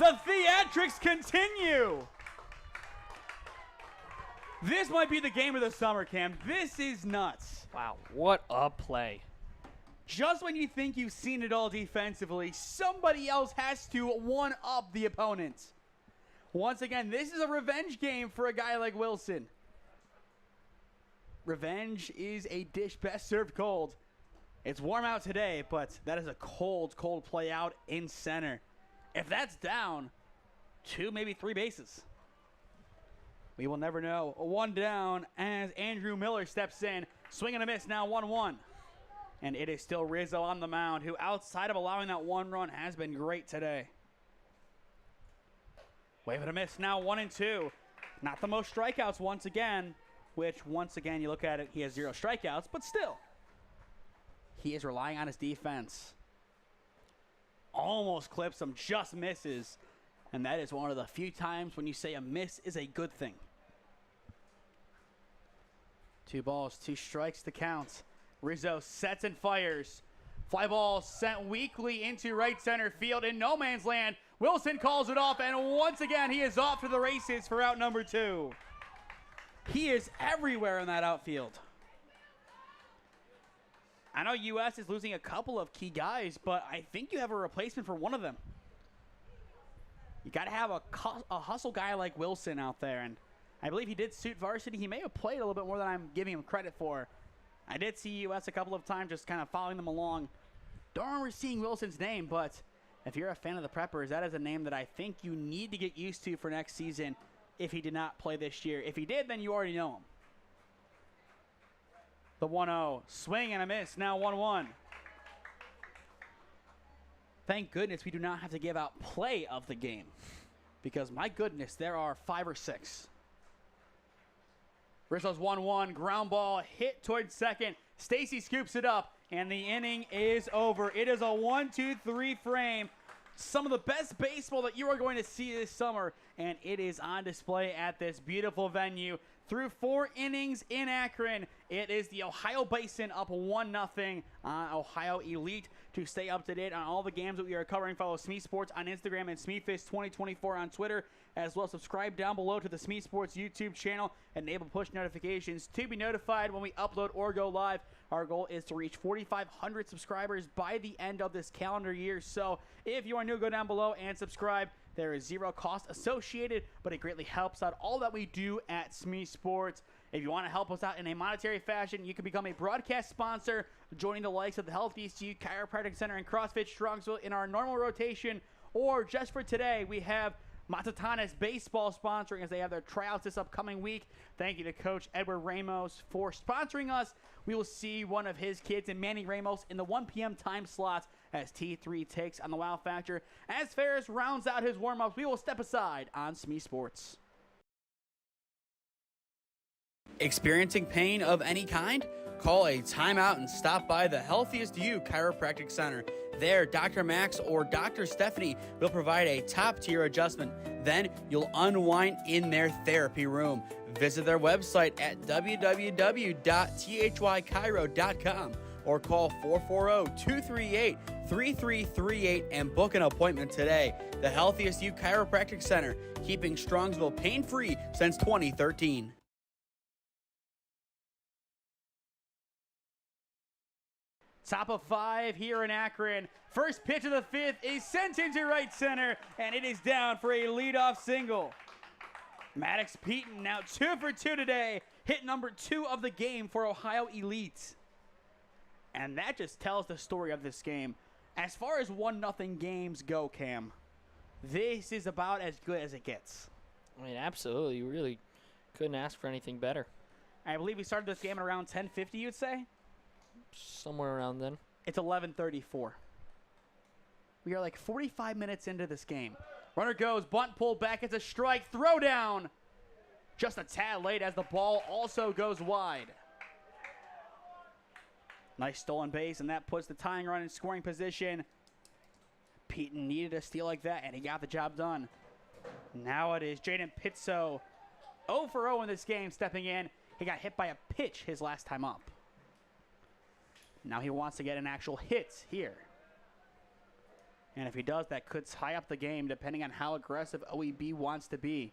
The theatrics continue. This might be the game of the summer, Cam. This is nuts. Wow, what a play. Just when you think you've seen it all defensively, somebody else has to one-up the opponent. Once again, this is a revenge game for a guy like Wilson. Revenge is a dish best served cold. It's warm out today, but that is a cold, cold play out in center. If that's down, 2, maybe 3 bases. We will never know. 1 down as Andrew Miller steps in. Swing and a miss, now 1-1. And it is still Rizzo on the mound, who outside of allowing that 1 run has been great today. Wave and a miss, now 1-2. Not the most strikeouts once again, which once again you look at it, he has 0 strikeouts, but still. He is relying on his defense. Almost clips him, just misses. And that is one of the few times when you say a miss is a good thing. 2 balls, 2 strikes to count. Rizzo sets and fires. Fly ball sent weakly into right center field in no man's land. Wilson calls it off, and once again, he is off to the races for out number 2. He is everywhere in that outfield. I know US is losing a couple of key guys, but I think you have a replacement for one of them. You got to have a hustle guy like Wilson out there, and I believe he did suit varsity. He may have played a little bit more than I'm giving him credit for. I did see US a couple of times just kind of following them along. Don't remember seeing Wilson's name, but if you're a fan of the Preppers, that is a name that I think you need to get used to for next season if he did not play this year. If he did, then you already know him. The 1-0. Swing and a miss. Now 1-1. Thank goodness we do not have to give out play of the game, because my goodness, there are 5 or 6. Rizzo's 1-1, ground ball hit towards second. Stacy scoops it up, and the inning is over. It is a 1-2-3 frame. Some of the best baseball that you are going to see this summer, and it is on display at this beautiful venue. Through 4 innings in Akron, it is the Ohio Bison up 1-0 on Ohio Elite. To stay up to date on all the games that we are covering, follow SmeeSports on Instagram and SmeeFist2024 on Twitter. As well, subscribe down below to the SmeeSports YouTube channel. Enable push notifications to be notified when we upload or go live. Our goal is to reach 4,500 subscribers by the end of this calendar year. So if you are new, go down below and subscribe. There is 0 cost associated, but it greatly helps out all that we do at SmeeSports. If you want to help us out in a monetary fashion, you can become a broadcast sponsor, joining the likes of the Health ECU, Chiropractic Center, and CrossFit Strongsville in our normal rotation. Or just for today, we have Matatanis Baseball sponsoring as they have their tryouts this upcoming week. Thank you to Coach Edward Ramos for sponsoring us. We will see one of his kids and Manny Ramos in the 1 p.m. time slot as T3 takes on the Wow Factor. As Ferris rounds out his warm-ups, we will step aside on SmeeSports. Experiencing pain of any kind? Call a timeout and stop by the Healthiest You Chiropractic Center There, Dr. Max or Dr. Stephanie will provide a top-tier adjustment. Then you'll unwind in their therapy room. Visit their website at www.thychiro.com or call 440-238-3338 and book an appointment today. The Healthiest You Chiropractic Center, keeping Strongsville pain-free since 2013. Top of 5 here in Akron. First pitch of the 5th is sent into right center, and it is down for a leadoff single. Maddox Peaton now 2 for 2 today. Hit number 2 of the game for Ohio Elite. And that just tells the story of this game. As far as 1-0 games go, Cam, this is about as good as it gets. I mean, absolutely. You really couldn't ask for anything better. I believe we started this game at around 10:50, you'd say? Somewhere around then. It's 11:34. We are like 45 minutes into this game. Runner goes, bunt pulled back, it's a strike, throw down. Just a tad late as the ball also goes wide. Nice stolen base, and that puts the tying run in scoring position. Peaton needed a steal like that, and he got the job done. Now it is Jaden Pizzo, 0 for 0 in this game, stepping in. He got hit by a pitch his last time up. Now he wants to get an actual hit here. And if he does, that could tie up the game depending on how aggressive OEB wants to be.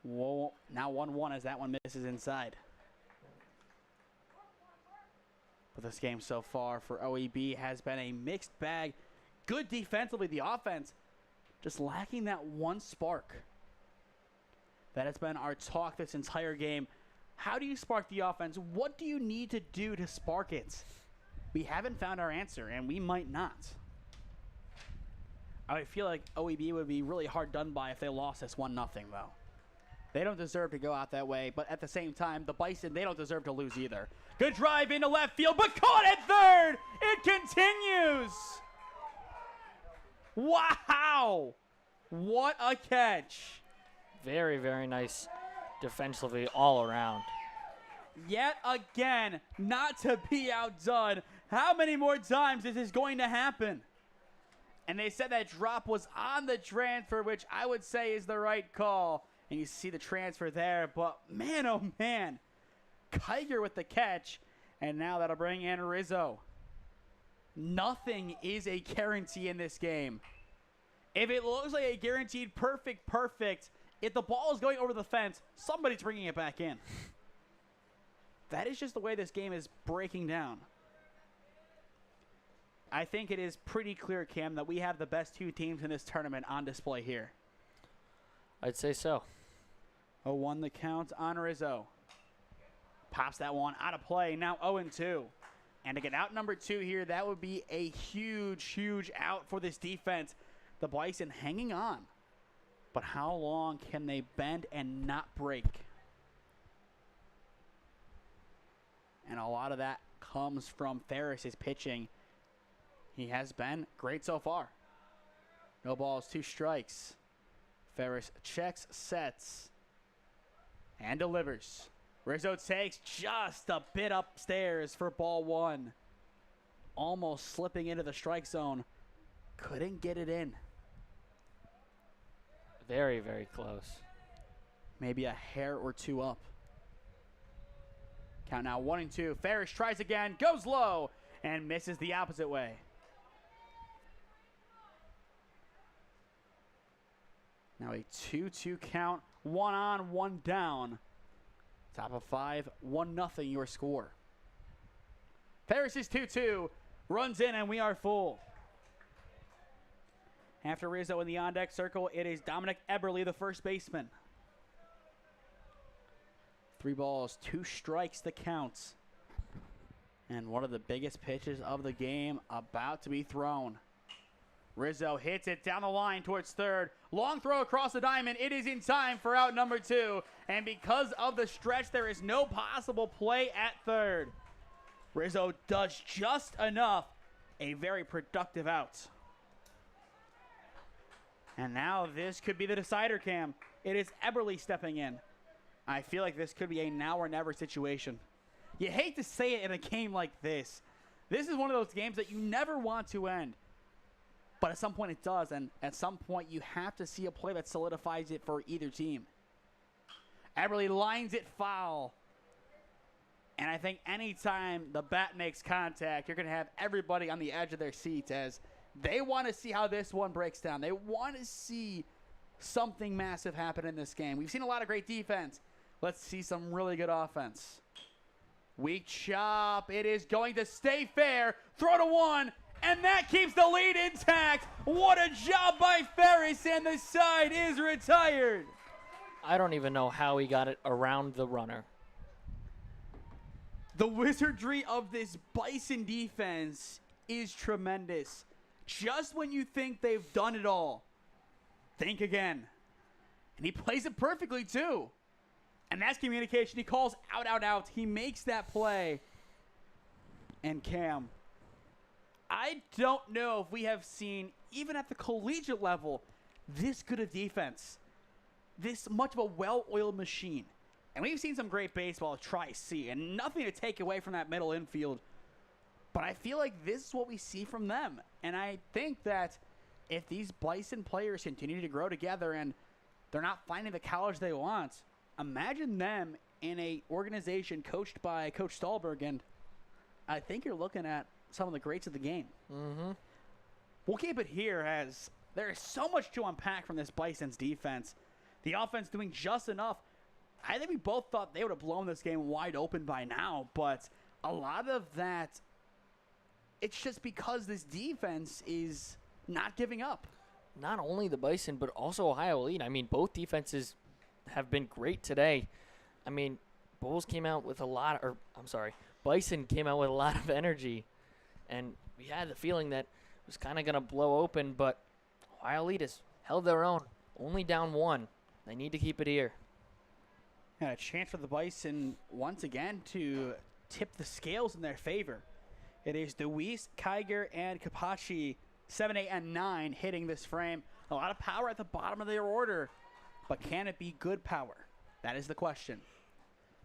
Whoa, now 1-1 as that one misses inside. But this game so far for OEB has been a mixed bag. Good defensively, the offense just lacking that one spark. That has been our talk this entire game. How do you spark the offense? What do you need to do to spark it? We haven't found our answer, and we might not. I feel like OEB would be really hard done by if they lost this 1-0, though. They don't deserve to go out that way, but at the same time, the Bison, they don't deserve to lose either. Good drive into left field, but caught at third! It continues! Wow! What a catch! Very, very nice defensively all around. Yet again, not to be outdone. How many more times is this going to happen? And they said that drop was on the transfer, which I would say is the right call. And you see the transfer there, but man, oh man. Kiger with the catch, and now that'll bring in Rizzo. Nothing is a guarantee in this game. If it looks like a guaranteed perfect, if the ball is going over the fence, somebody's bringing it back in. That is just the way this game is breaking down. I think it is pretty clear, Cam, that we have the best 2 teams in this tournament on display here. I'd say so. 0-1 the count on Rizzo. Pops that one out of play. Now 0-2. And to get out number 2 here, that would be a huge out for this defense. The Bison hanging on. But how long can they bend and not break? And a lot of that comes from Ferris's pitching. He has been great so far. No balls, 2 strikes. Ferris checks, sets, and delivers. Rizzo takes just a bit upstairs for ball 1. Almost slipping into the strike zone. Couldn't get it in. Very, very close. Maybe a hair or 2 up. Count now 1-2. Ferris tries again, goes low, and misses the opposite way. Now a 2-2 count, 1 on, 1 down. Top of 5, 1-0 your score. Ferris is 2-2, runs in, and we are full. After Rizzo in the on-deck circle, it is Dominic Eberle, the first baseman. 3 balls, 2 strikes the count. And one of the biggest pitches of the game about to be thrown. Rizzo hits it down the line towards third. Long throw across the diamond. It is in time for out number 2. And because of the stretch, there is no possible play at third. Rizzo does just enough. A very productive out. And now this could be the decider, Cam. It is Eberle stepping in. I feel like this could be a now or never situation. You hate to say it in a game like this, This is one of those games that you never want to end. But at some point it does, and at some point you have to see a play that solidifies it for either team. Eberle lines it foul. And I think anytime the bat makes contact, you're going to have everybody on the edge of their seats as they want to see how this one breaks down. They want to see something massive happen in this game. We've seen a lot of great defense. Let's see some really good offense. Weak chop. It is going to stay fair. Throw to one. And that keeps the lead intact. What a job by Ferris, and the side is retired. I don't even know how he got it around the runner. The wizardry of this Bison defense is tremendous. Just when you think they've done it all, think again. And he plays it perfectly, too. And that's communication. He calls out, out, out. He makes that play. And Cam, I don't know if we have seen, even at the collegiate level, this good of defense. This much of a well-oiled machine. And we've seen some great baseball Tri-C, and nothing to take away from that middle infield. But I feel like this is what we see from them. And I think that if these Bison players continue to grow together and they're not finding the college they want, imagine them in a organization coached by Coach Stahlberg, and I think you're looking at some of the greats of the game. Mm-hmm. We'll keep it here as there is so much to unpack from this Bison's defense. The offense doing just enough. I think we both thought they would have blown this game wide open by now, but a lot of that, it's just because this defense is not giving up. Not only the Bison, but also Ohio Elite. I mean, both defenses have been great today. I mean, Bison came out with a lot of energy, and we had the feeling that it was kind of going to blow open, but Ohio Elite has held their own, only down one. They need to keep it here. And a chance for the Bison once again to tip the scales in their favor. It is Deweese, Kiger, and Kapachi, 7, 8, and 9 hitting this frame. A lot of power at the bottom of their order, but can it be good power? That is the question.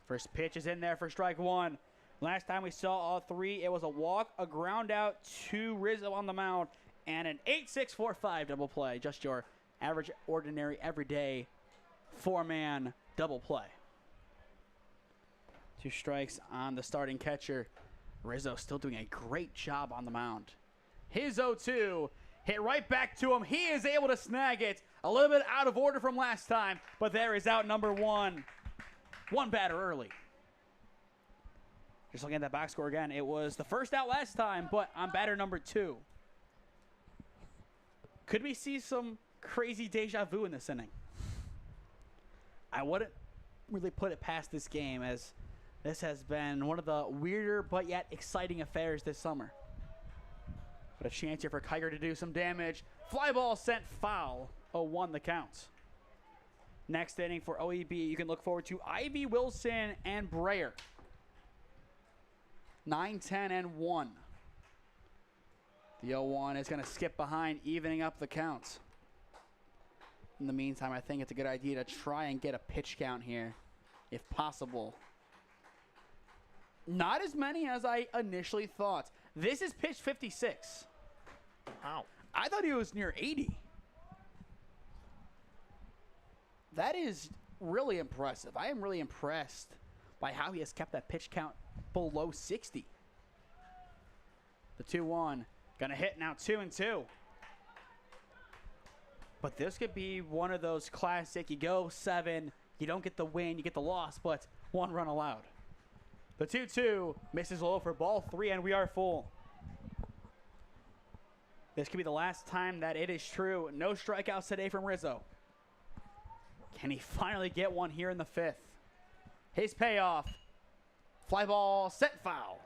First pitch is in there for strike one. Last time we saw all three, it was a walk, a ground out to Rizzo on the mound, and an 8-6-4-5 double play. Just your average, ordinary, everyday four-man double play. 2 strikes on the starting catcher. Rizzo still doing a great job on the mound. His 0-2 hit right back to him. He is able to snag it. A little bit out of order from last time, but there is out number one. One batter early. Just looking at that box score again, it was the first out last time, but on batter number 2. Could we see some crazy deja vu in this inning? I wouldn't really put it past this game, as this has been one of the weirder but yet exciting affairs this summer. But a chance here for Kiger to do some damage. Fly ball sent foul. 0-1 the count. Next inning for OEB, you can look forward to Ivy, Wilson, and Breyer. 9, 10, and 1. The 0-1 is going to skip behind, evening up the counts. In the meantime, I think it's a good idea to try and get a pitch count here, if possible. Not as many as I initially thought. This is pitch 56. Wow. I thought he was near 80. That is really impressive. I am really impressed by how he has kept that pitch count below 60. The 2-1. Gonna hit now 2-2. But this could be one of those classic, you go 7, you don't get the win, you get the loss, but 1 run allowed. The 2-2 misses low for ball 3, and we are full. This could be the last time that it is true. No strikeouts today from Rizzo. Can he finally get one here in the 5th? His payoff. Fly ball, set foul.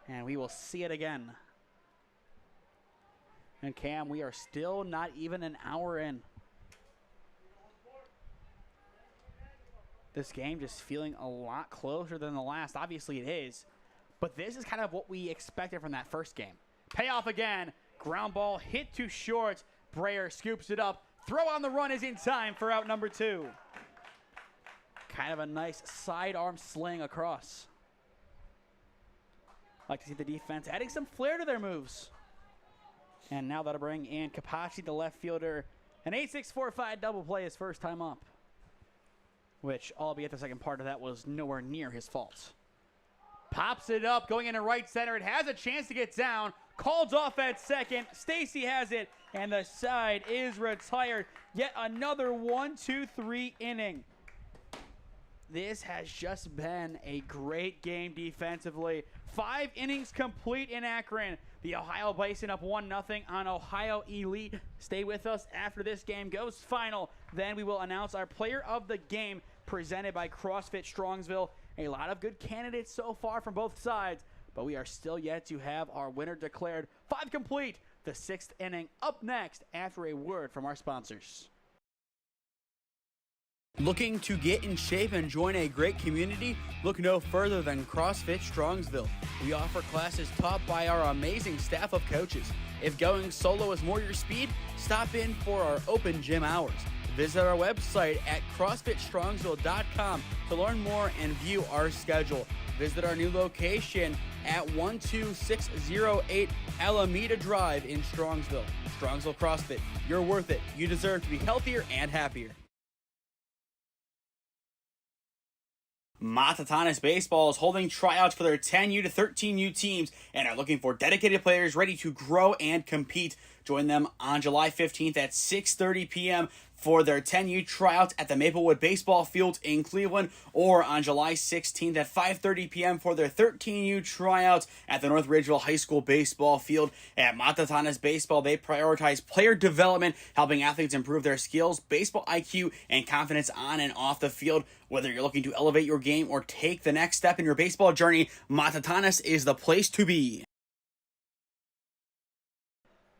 And we will see it again. And Cam, we are still not even an hour in. This game just feeling a lot closer than the last. Obviously it is. But this is kind of what we expected from that first game. Payoff again. Ground ball hit to short. Breyer scoops it up. Throw on the run is in time for out number 2. Kind of a nice sidearm sling across. Like to see the defense adding some flair to their moves. And now that'll bring in Kapachi, the left fielder. An 8-6-4-5 double play his first time up. Which, albeit the second part of that, was nowhere near his fault. Pops it up, going into right center. It has a chance to get down. Called off at second. Stacy has it, and the side is retired. Yet another 1-2-3 inning. This has just been a great game defensively. 5 innings complete in Akron. The Ohio Bison up 1-0 on Ohio Elite. Stay with us after this game goes final. Then we will announce our player of the game presented by CrossFit Strongsville. A lot of good candidates so far from both sides, but we are still yet to have our winner declared. 5 complete, the 6th inning up next after a word from our sponsors. Looking to get in shape and join a great community? Look no further than CrossFit Strongsville. We offer classes taught by our amazing staff of coaches. If going solo is more your speed, stop in for our open gym hours. Visit our website at CrossFitStrongsville.com to learn more and view our schedule. Visit our new location at 12608 Alameda Drive in Strongsville. Strongsville CrossFit, you're worth it. You deserve to be healthier and happier. Matatanes Baseball is holding tryouts for their 10U to 13U teams and are looking for dedicated players ready to grow and compete. Join them on July 15th at 6:30 p.m. for their 10U tryouts at the Maplewood Baseball Field in Cleveland, or on July 16th at 5:30 p.m. for their 13U tryouts at the North Ridgeville High School Baseball Field. At Matatanes Baseball, they prioritize player development, helping athletes improve their skills, baseball IQ, and confidence on and off the field. Whether you're looking to elevate your game or take the next step in your baseball journey, Matatanes is the place to be.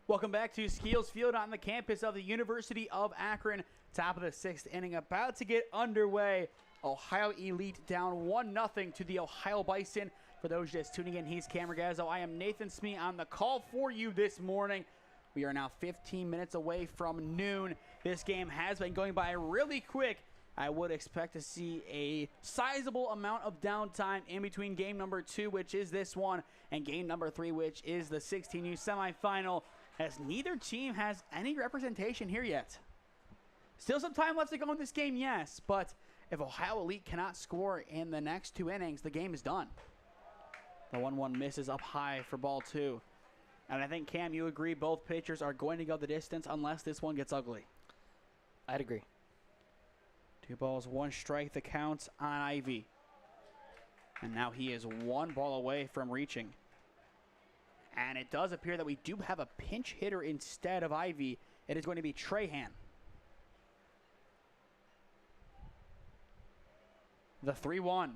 Welcome back to Skeeles Field on the campus of the University of Akron. Top of the 6th inning about to get underway. Ohio Elite down 1-0 to the Ohio Bison. For those just tuning in, he's Cam Ragazzo. I am Nathan Smee on the call for you this morning. We are now 15 minutes away from noon. This game has been going by really quick. I would expect to see a sizable amount of downtime in between game number 2, which is this one, and game number 3, which is the 16U semifinal, as neither team has any representation here yet. Still some time left to go in this game, yes, but if Ohio Elite cannot score in the next 2 innings, the game is done. The 1-1 misses up high for ball 2. And I think, Cam, you agree both pitchers are going to go the distance unless this one gets ugly. I'd agree. 2 balls, 1 strike, the count on Ivy. And now he is 1 ball away from reaching. And it does appear that we do have a pinch hitter instead of Ivy. It is going to be Trahan. The 3-1.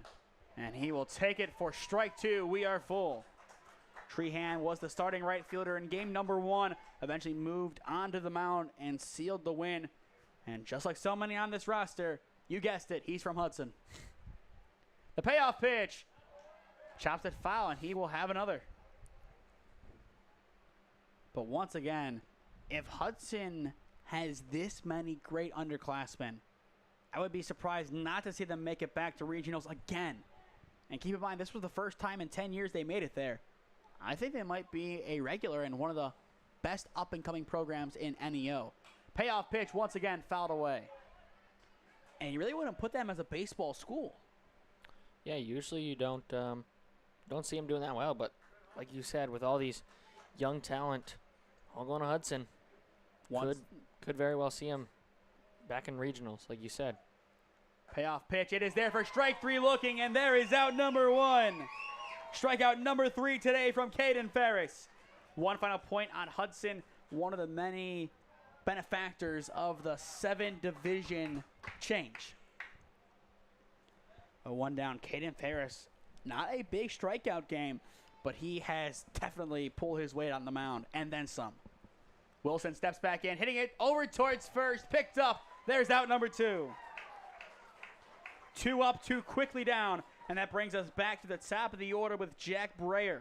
And he will take it for strike 2. We are full. Trahan was the starting right fielder in game number 1. Eventually moved onto the mound and sealed the win. And just like so many on this roster, you guessed it, he's from Hudson. The payoff pitch. Chops it foul, and he will have another. But once again, if Hudson has this many great underclassmen, I would be surprised not to see them make it back to regionals again. And keep in mind, this was the first time in 10 years they made it there. I think they might be a regular in one of the best up-and-coming programs in NEO. Payoff pitch, once again, fouled away. And you really wouldn't put them as a baseball school. Yeah, usually you don't see them doing that well, but like you said, with all these young talent all going to Hudson, could very well see them back in regionals, like you said. Payoff pitch, it is there for strike 3 looking, and there is out number 1. Strikeout number 3 today from Caden Ferris. 1 final point on Hudson, one of the many benefactors of the 7-division change. A 1 down, Caden Ferris. Not a big strikeout game, but he has definitely pulled his weight on the mound, and then some. Wilson steps back in, hitting it over towards first, picked up. There's out number 2. 2 up, 2 quickly down, and that brings us back to the top of the order with Jack Breyer.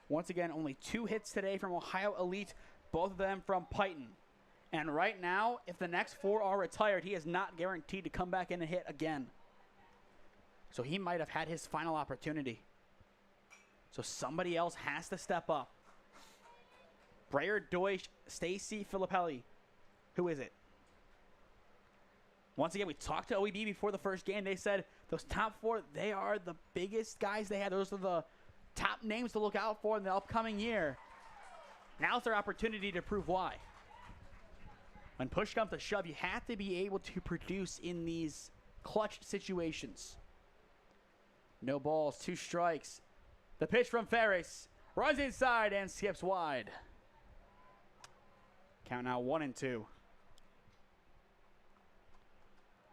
Once again, only 2 hits today from Ohio Elite, both of them from Piton. And right now, if the next 4 are retired, he is not guaranteed to come back in and hit again. So he might have had his final opportunity. So somebody else has to step up. Breyer, Deutsch, Stacy, Filippelli. Who is it? Once again, we talked to OEB before the first game. They said those top four, they are the biggest guys they had. Those are the top names to look out for in the upcoming year. Now's their opportunity to prove why. When push comes to shove, you have to be able to produce in these clutch situations. No balls, 2 strikes. The pitch from Ferris. Runs inside and skips wide. Count now 1-2.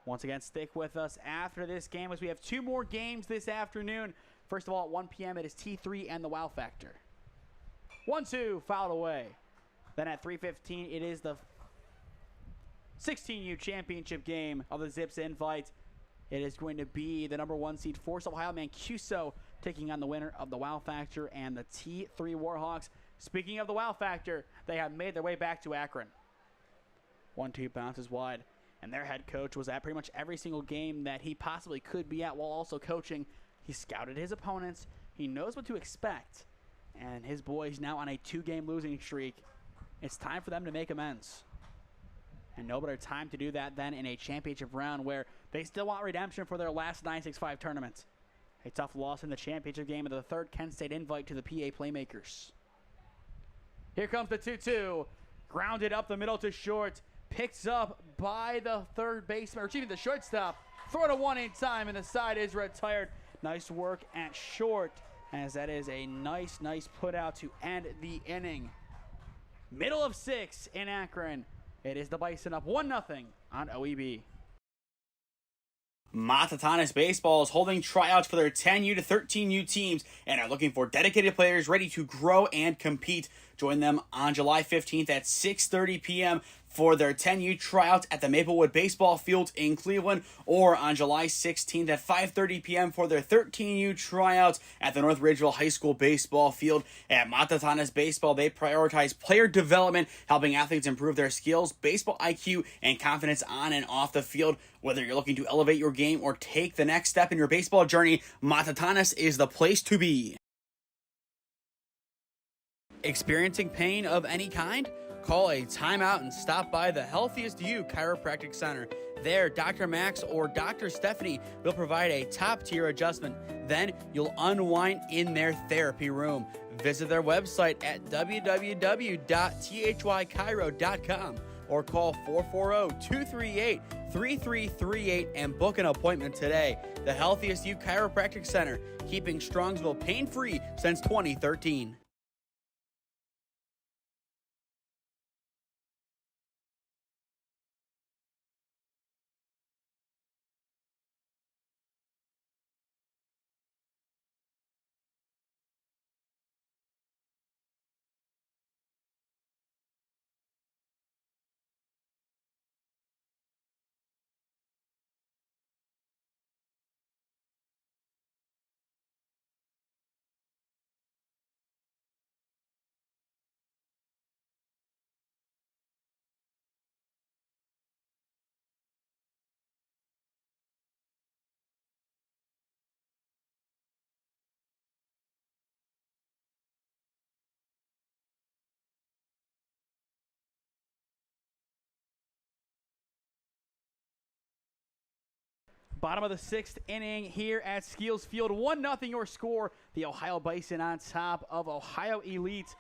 Once again, stick with us after this game as we have 2 more games this afternoon. First of all, at 1 p.m. it is T3 and the Wow Factor. 1-2, fouled away. Then at 3:15 it is the 16U championship game of the Zips Invite. It is going to be the number 1 seed Force Ohio Mancuso taking on the winner of the Wow Factor and the T3 Warhawks. Speaking of the Wow Factor, they have made their way back to Akron. 1-2 bounces wide. And their head coach was at pretty much every single game that he possibly could be at while also coaching. He scouted his opponents. He knows what to expect. And his boys now on a 2-game losing streak. It's time for them to make amends. And no better time to do that than in a championship round where they still want redemption for their last 9-6-5 tournament. A tough loss in the championship game of the 3rd Kent State Invite to the PA Playmakers. Here comes the 2-2. Grounded up the middle to short. Picked up by the third baseman, or excuse me, the shortstop. Throw to 1 in time, and the side is retired. Nice work at short, as that is a nice put out to end the inning. Middle of 6 in Akron. It is the Bison up 1-0 on OEB. Matatanes Baseball is holding tryouts for their 10U to 13U teams and are looking for dedicated players ready to grow and compete. Join them on July 15th at 6:30 p.m. for their 10U tryouts at the Maplewood Baseball Field in Cleveland, or on July 16th at 5:30 p.m. for their 13U tryouts at the North Ridgeville High School Baseball Field. At Matatanes Baseball, they prioritize player development, helping athletes improve their skills, baseball IQ, and confidence on and off the field. Whether you're looking to elevate your game or take the next step in your baseball journey, Matatanes is the place to be. Experiencing pain of any kind? Call a timeout and stop by the Healthiest You Chiropractic Center. There, Dr. Max or Dr. Stephanie will provide a top-tier adjustment. Then you'll unwind in their therapy room. Visit their website at www.thychiro.com or call 440-238-3338 and book an appointment today. The Healthiest You Chiropractic Center, keeping Strongsville pain-free since 2013. Bottom of the 6th inning here at Skeeles Field. 1-0 your score. The Ohio Bison on top of Ohio Elite.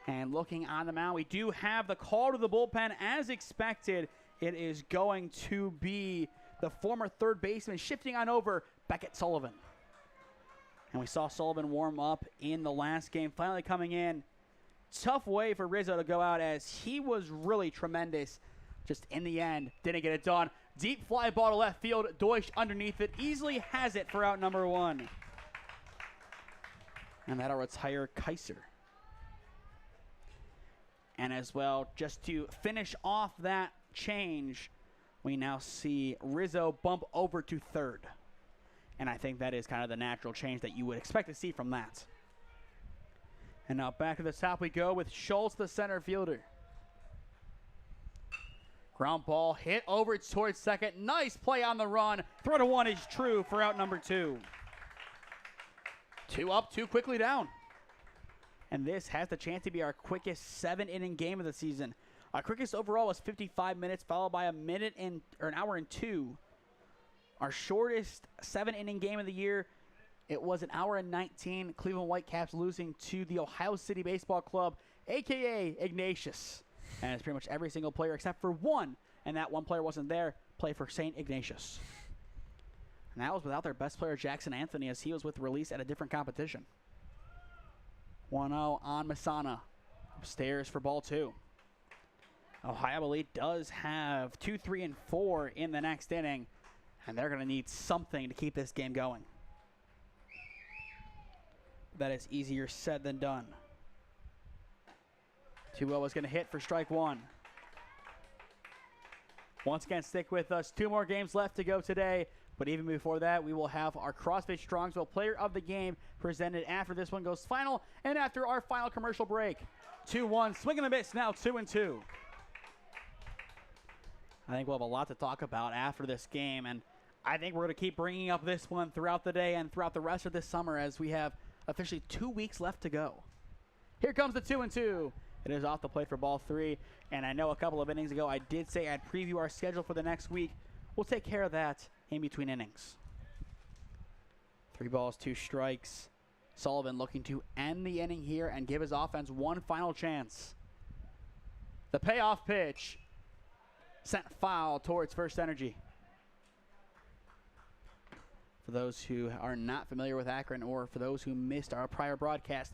And looking on the mound, we do have the call to the bullpen as expected. It is going to be the former 3rd baseman shifting on over, Beckett Sullivan. And we saw Sullivan warm up in the last game, finally coming in. Tough way for Rizzo to go out as he was really tremendous. Just in the end, didn't get it done. Deep fly ball to left field. Deutsch underneath it. Easily has it for out number 1. And that'll retire Kaiser. And as well, just to finish off that change, we now see Rizzo bump over to 3rd. And I think that is kind of the natural change that you would expect to see from that. And now back to the top we go with Schultz, the center fielder. Ground ball hit over towards second. Nice play on the run. Throw to one is true for out number 2. 2 up, 2 quickly down. And this has the chance to be our quickest 7-inning game of the season. Our quickest overall was 55 minutes, followed by an hour and 2. Our shortest 7-inning game of the year, it was an hour and 19. Cleveland Whitecaps losing to the Ohio City Baseball Club, a.k.a. Ignatius. And it's pretty much every single player except for one, and that one player wasn't there, play for St. Ignatius. And that was without their best player, Jackson Anthony, as he was with release at a different competition. 1-0 on Masana. Upstairs for ball 2. Ohio Elite does have 2, 3, and 4 in the next inning, and they're going to need something to keep this game going. That is easier said than done. 2-0 is going to hit for strike 1. Once again, stick with us. 2 more games left to go today. But even before that, we will have our CrossFit Strongsville Player of the Game presented after this one goes final and after our final commercial break. 2-1, swing and a miss, now 2-2. I think we'll have a lot to talk about after this game, and I think we're going to keep bringing up this one throughout the day and throughout the rest of this summer as we have officially 2 weeks left to go. Here comes the 2-2. It is off the plate for ball 3, and I know a couple of innings ago I did say I'd preview our schedule for the next week. We'll take care of that in between innings. 3 balls, 2 strikes. Sullivan looking to end the inning here and give his offense one final chance. The payoff pitch sent foul towards First Energy. For those who are not familiar with Akron, or for those who missed our prior broadcast,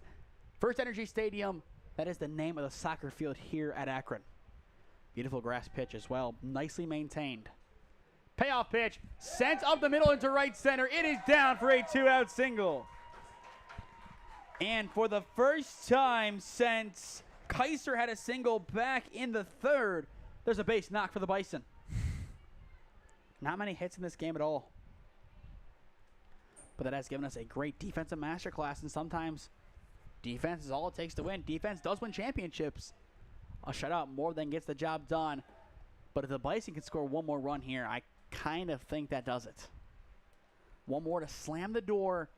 First Energy Stadium, that is the name of the soccer field here at Akron. Beautiful grass pitch as well, nicely maintained. Payoff pitch, sent up the middle into right center. It is down for a 2-out single. And for the first time since Kaiser had a single back in the 3rd, there's a base knock for the Bison. Not many hits in this game at all. But that has given us a great defensive masterclass, and sometimes defense is all it takes to win. Defense does win championships. A shutout more than gets the job done. But if the Bison can score one more run here, I kind of think that does it. One more to slam the door.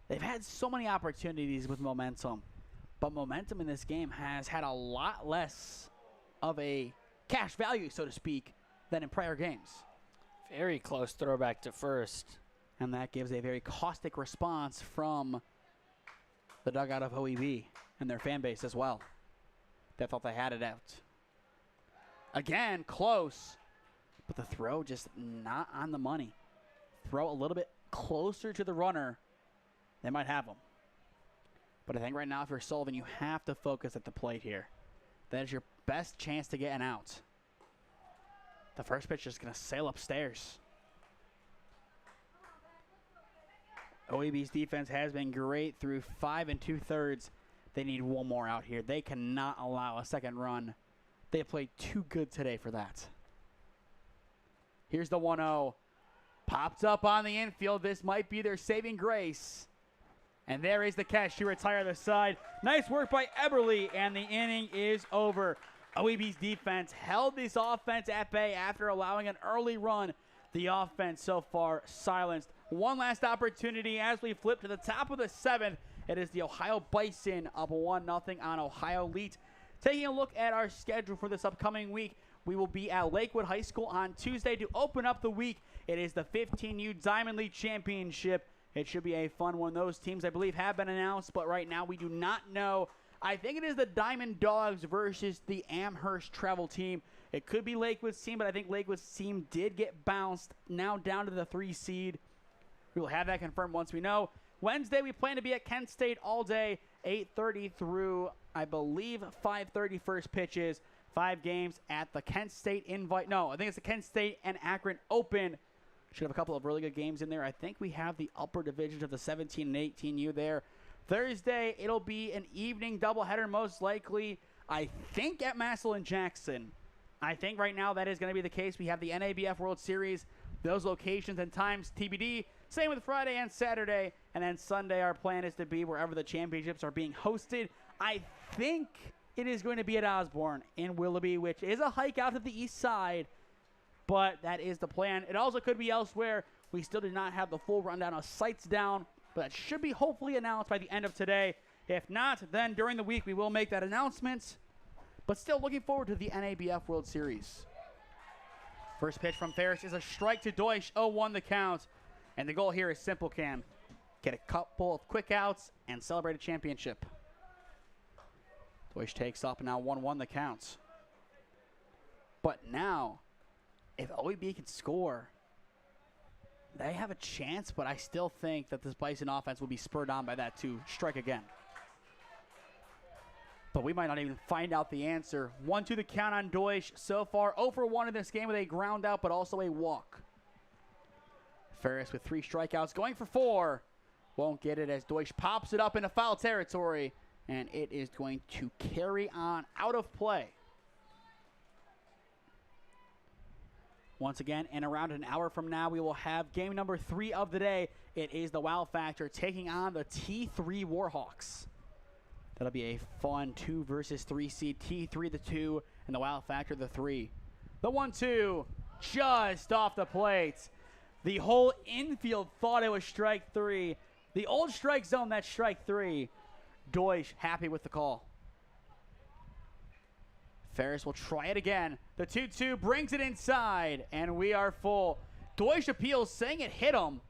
They've had so many opportunities with momentum, but momentum in this game has had a lot less of a cash value, so to speak, than in prior games. Very close throwback to first. And that gives a very caustic response from the dugout of OEB and their fan base as well. They thought they had it out. Again, close, but the throw just not on the money. Throw a little bit closer to the runner, they might have him. But I think right now, if you're Sullivan, you have to focus at the plate here. That is your best chance to get an out. The first pitch is going to sail upstairs. OEB's defense has been great through 5 2/3. They need one more out here. They cannot allow a second run. They have played too good today for that. Here's the 1-0. Popped up on the infield. This might be their saving grace. And there is the catch to retire the side. Nice work by Eberly, and the inning is over. OEB's defense held this offense at bay after allowing an early run. The offense so far silenced. One last opportunity as we flip to the top of the 7th. It is the Ohio Bison up 1-0 on Ohio Elite. Taking a look at our schedule for this upcoming week, we will be at Lakewood High School on Tuesday to open up the week. It is the 15U Diamond League Championship. It should be a fun one. Those teams, I believe, have been announced, but right now we do not know. I think it is the Diamond Dogs versus the Amherst Travel Team. It could be Lakewood's team, but I think Lakewood's team did get bounced, now down to the 3 seed. We will have that confirmed once we know. Wednesday, we plan to be at Kent State all day, 8:30 through, I believe, 5:30 first pitches. 5 games at the Kent State Invite. No, I think it's the Kent State and Akron Open. Should have a couple of really good games in there. I think we have the upper divisions of the 17 and 18U there. Thursday, it'll be an evening doubleheader most likely, I think, at Massillon Jackson. I think right now that is going to be the case. We have the NABF World Series. Those locations and times TBD. Same with Friday and Saturday. And then Sunday, our plan is to be wherever the championships are being hosted. I think it is going to be at Osborne in Willoughby, which is a hike out to the east side, but that is the plan. It also could be elsewhere. We still do not have the full rundown of sites down, but that should be hopefully announced by the end of today. If not, then during the week we will make that announcement, but still looking forward to the NABF World Series. First pitch from Ferris is a strike to Deutsch, 0-1 the count, and the goal here is simple, Cam. Get a couple of quick outs and celebrate a championship. Deutsch takes up, and now 1-1 the counts. But now, if OEB can score, they have a chance, but I still think that this Bison offense will be spurred on by that to strike again. But we might not even find out the answer. 1-2 the count on Deutsch. So far, 0-for-1 in this game with a ground out, but also a walk. Ferris with 3 strikeouts, going for 4. Won't get it as Deutsch pops it up into foul territory, and it is going to carry on out of play. Once again, in around an hour from now, we will have game number 3 of the day. It is the Wow Factor taking on the T3 Warhawks. That'll be a fun 2 versus 3 seed. T3 the 2 and the Wow Factor the 3. The 1-2 just off the plate. The whole infield thought it was strike 3. The old strike zone, that's strike 3. Deutsch happy with the call. Ferris will try it again. The 2-2 brings it inside, and we are full. Deutsch appeals, saying it hit him,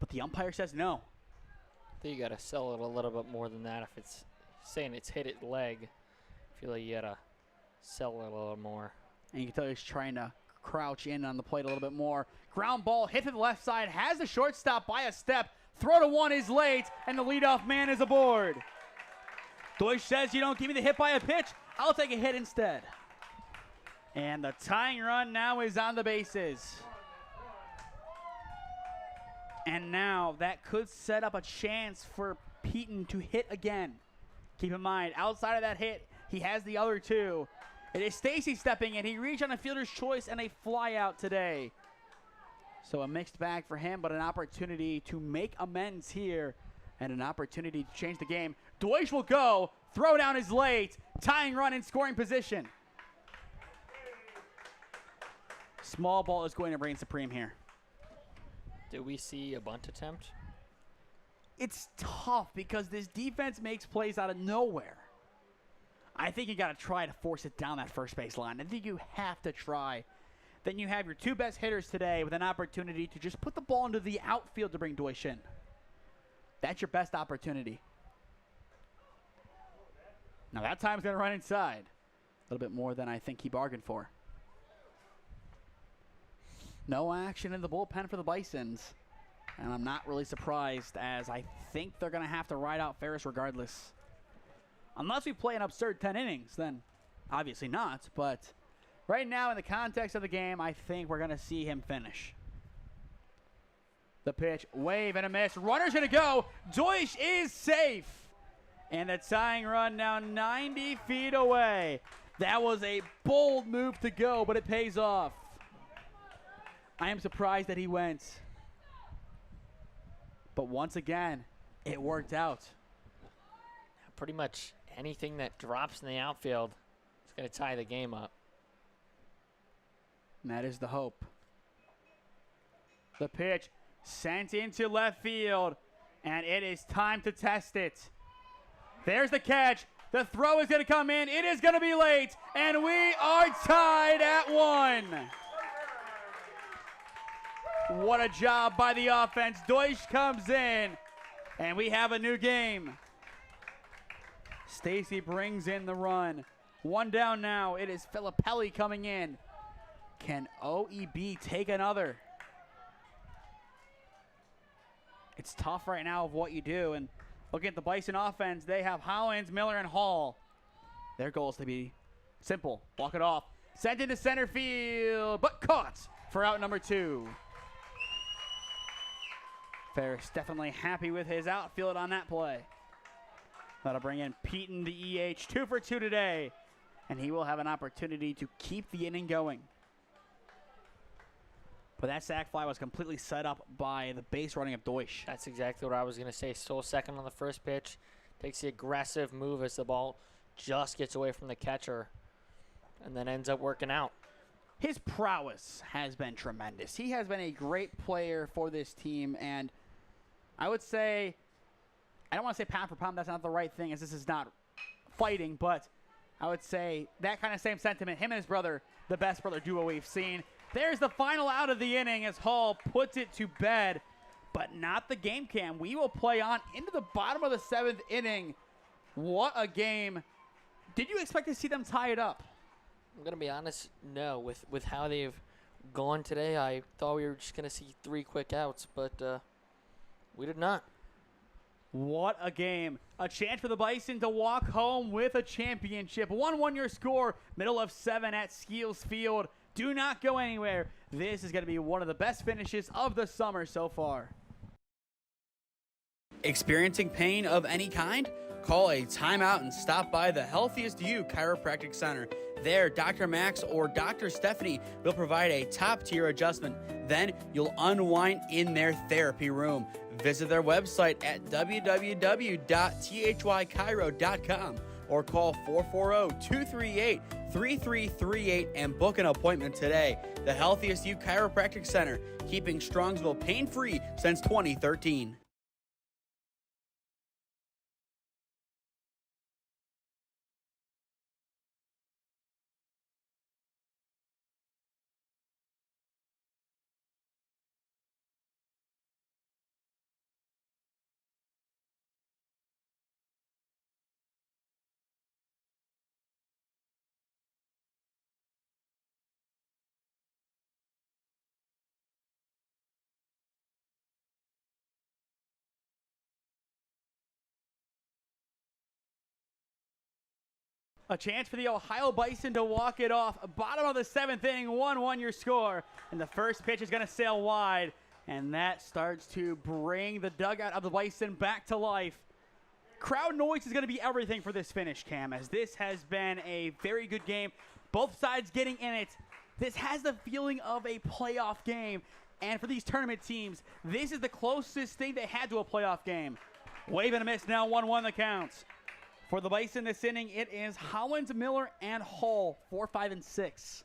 but the umpire says no. I think you got to sell it a little bit more than that. If it's saying it's hit its leg, I feel like you got to sell it a little more. And you can tell he's trying to crouch in on the plate a little bit more. Ground ball hit to the left side, has the shortstop by a step. Throw to 1 is late, and the leadoff man is aboard. Deutsch says, you don't give me the hit by a pitch, I'll take a hit instead. And the tying run now is on the bases. And now that could set up a chance for Peaton to hit again. Keep in mind, outside of that hit, he has the other 2. It is Stacy stepping in. He reached on a fielder's choice and a fly out today. So a mixed bag for him, but an opportunity to make amends here and an opportunity to change the game. Deutsch will go. Throw down is late. Tying run in scoring position. Small ball is going to reign supreme here. Did we see a bunt attempt? It's tough because this defense makes plays out of nowhere. I think you got to try to force it down that first base line. I think you have to try. Then you have your 2 best hitters today with an opportunity to just put the ball into the outfield to bring Deutsch in. That's your best opportunity. Now that time's going to run inside. A little bit more than I think he bargained for. No action in the bullpen for the Bisons. And I'm not really surprised, as I think they're going to have to ride out Ferris regardless. Unless we play an absurd 10 innings, then obviously not. But right now, in the context of the game, I think we're going to see him finish. The pitch, wave and a miss. Runner's going to go. Deutsch is safe. And the tying run now 90 feet away. That was a bold move to go, but it pays off. I am surprised that he went. But once again, it worked out. Pretty much anything that drops in the outfield is going to tie the game up. And that is the hope. The pitch sent into left field, and it is time to test it. There's the catch. The throw is going to come in. It is going to be late, and we are tied at 1. What a job by the offense. Deutsch comes in, and we have a new game. Stacy brings in the run. 1 down now. It is Filippelli coming in. Can OEB take another? It's tough right now of what you do. And looking at the Bison offense, they have Hollins, Miller, and Hall. Their goal is to be simple. Walk it off. Sent into center field, but caught for out number 2. Ferris definitely happy with his outfield on that play. That'll bring in Peaton, the EH, 2 for 2 today. And he will have an opportunity to keep the inning going. But that sac fly was completely set up by the base running of Deutsch. That's exactly what I was going to say. Stole second on the first pitch. takes the aggressive move as the ball just gets away from the catcher and then ends up working out. His prowess has been tremendous. He has been a great player for this team, and I would say, I don't want to say pound for pound, that's not the right thing, as this is not fighting, but I would say that kind of same sentiment. Him and his brother, the best brother duo we've seen. There's the final out of the inning as Hall puts it to bed, but not the game cam. We will play on into the bottom of the 7th inning. What a game. Did you expect to see them tie it up? I'm going to be honest, no. With how they've gone today, I thought we were just going to see 3 quick outs, but we did not. What a game. A chance for the Bison to walk home with a championship. 1-1 your score, middle of 7 at Skeeles Field. Do not go anywhere. This is going to be one of the best finishes of the summer so far. Experiencing pain of any kind? Call a timeout and stop by the Healthiest You Chiropractic Center. There, Dr. Max or Dr. Stephanie will provide a top-tier adjustment. Then you'll unwind in their therapy room. Visit their website at www.thychiro.com or call 440-238-3338 and book an appointment today. The Healthiest You Chiropractic Center, keeping Strongsville pain-free since 2013. A chance for the Ohio Bison to walk it off. Bottom of the 7th inning, 1-1 your score. And the first pitch is going to sail wide. And that starts to bring the dugout of the Bison back to life. Crowd noise is going to be everything for this finish, Cam, as this has been a very good game. Both sides getting in it. This has the feeling of a playoff game. And for these tournament teams, this is the closest thing they had to a playoff game. Wave and a miss now, 1-1 the counts. For the Bison this inning, it is Hollins, Miller, and Hall, 4, 5, and 6.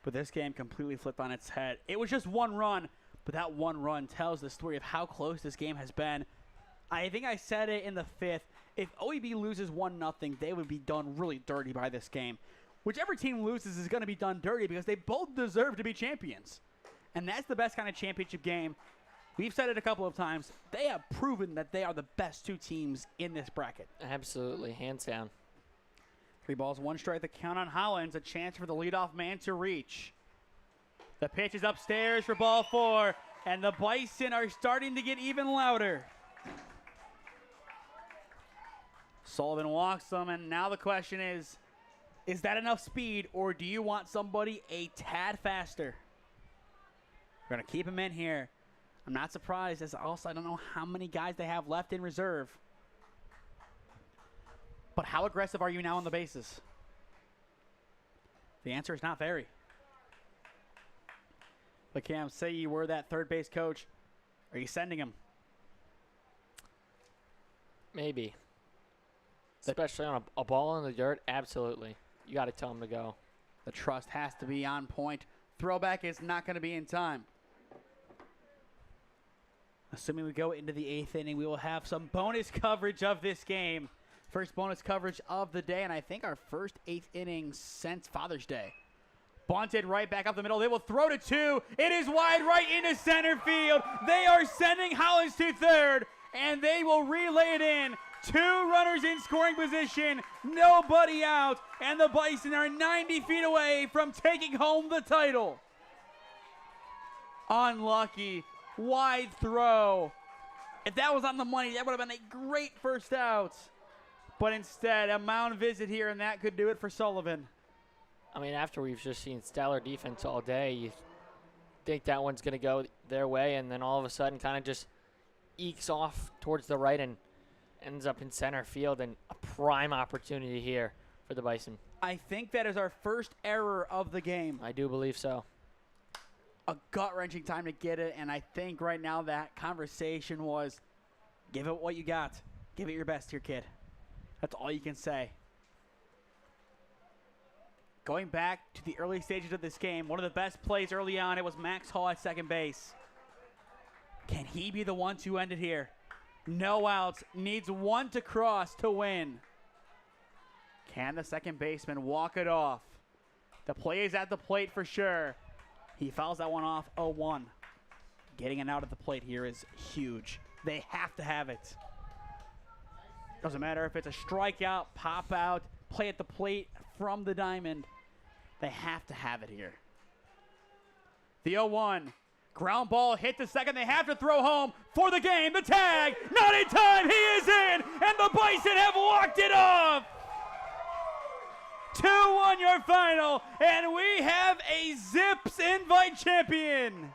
But this game completely flipped on its head. It was just 1 run, but that 1 run tells the story of how close this game has been. I think I said it in the 5th. If OEB loses 1-0, they would be done really dirty by this game. Whichever team loses is going to be done dirty because they both deserve to be champions. And that's the best kind of championship game. We've said it a couple of times. They have proven that they are the best 2 teams in this bracket. Absolutely, hands down. 3 balls, 1 strike, the count on Hollins. A chance for the leadoff man to reach. The pitch is upstairs for ball 4, and the Bison are starting to get even louder. Sullivan walks them, and now the question is that enough speed, or do you want somebody a tad faster? We're going to keep him in here. I'm not surprised, as also I don't know how many guys they have left in reserve. But how aggressive are you now on the bases? The answer is not very. But Cam, say you were that third base coach. Are you sending him? Maybe. Especially on a ball in the dirt, absolutely. You got to tell him to go. The trust has to be on point. Throwback is not going to be in time. Assuming we go into the 8th inning, we will have some bonus coverage of this game. First bonus coverage of the day, and I think our first 8th inning since Father's Day. Bunted right back up the middle. They will throw to 2. It is wide right into center field. They are sending Hollins to third, and they will relay it in. 2 runners in scoring position, nobody out, and the Bison are 90 feet away from taking home the title. Unlucky. Wide throw. If that was on the money, that would have been a great first out. But instead, a mound visit here, and that could do it for Sullivan. I mean, after we've just seen stellar defense all day, you think that one's going to go their way, and then all of a sudden kind of just ekes off towards the right and ends up in center field, and a prime opportunity here for the Bison. I think that is our first error of the game. I do believe so. A gut-wrenching time to get it, and I think right now that conversation was, Give it what you got. Give it your best here, kid. That's all you can say. Going back to the early stages of this game, one of the best plays early on, it was Max Hall at second base. Can he be the one to end it here? No outs, needs one to cross to win. Can the second baseman walk it off? The play is at the plate for sure. He fouls that one off 0-1. Getting an out at the plate here is huge. They have to have it. Doesn't matter if it's a strikeout, pop out, play at the plate from the diamond. They have to have it here. The 0-1. Ground ball hit to second. They have to throw home for the game. The tag, not in time. He is in, and the Bison have walked it off. 2-1 your final, and we have a Zips Invite champion.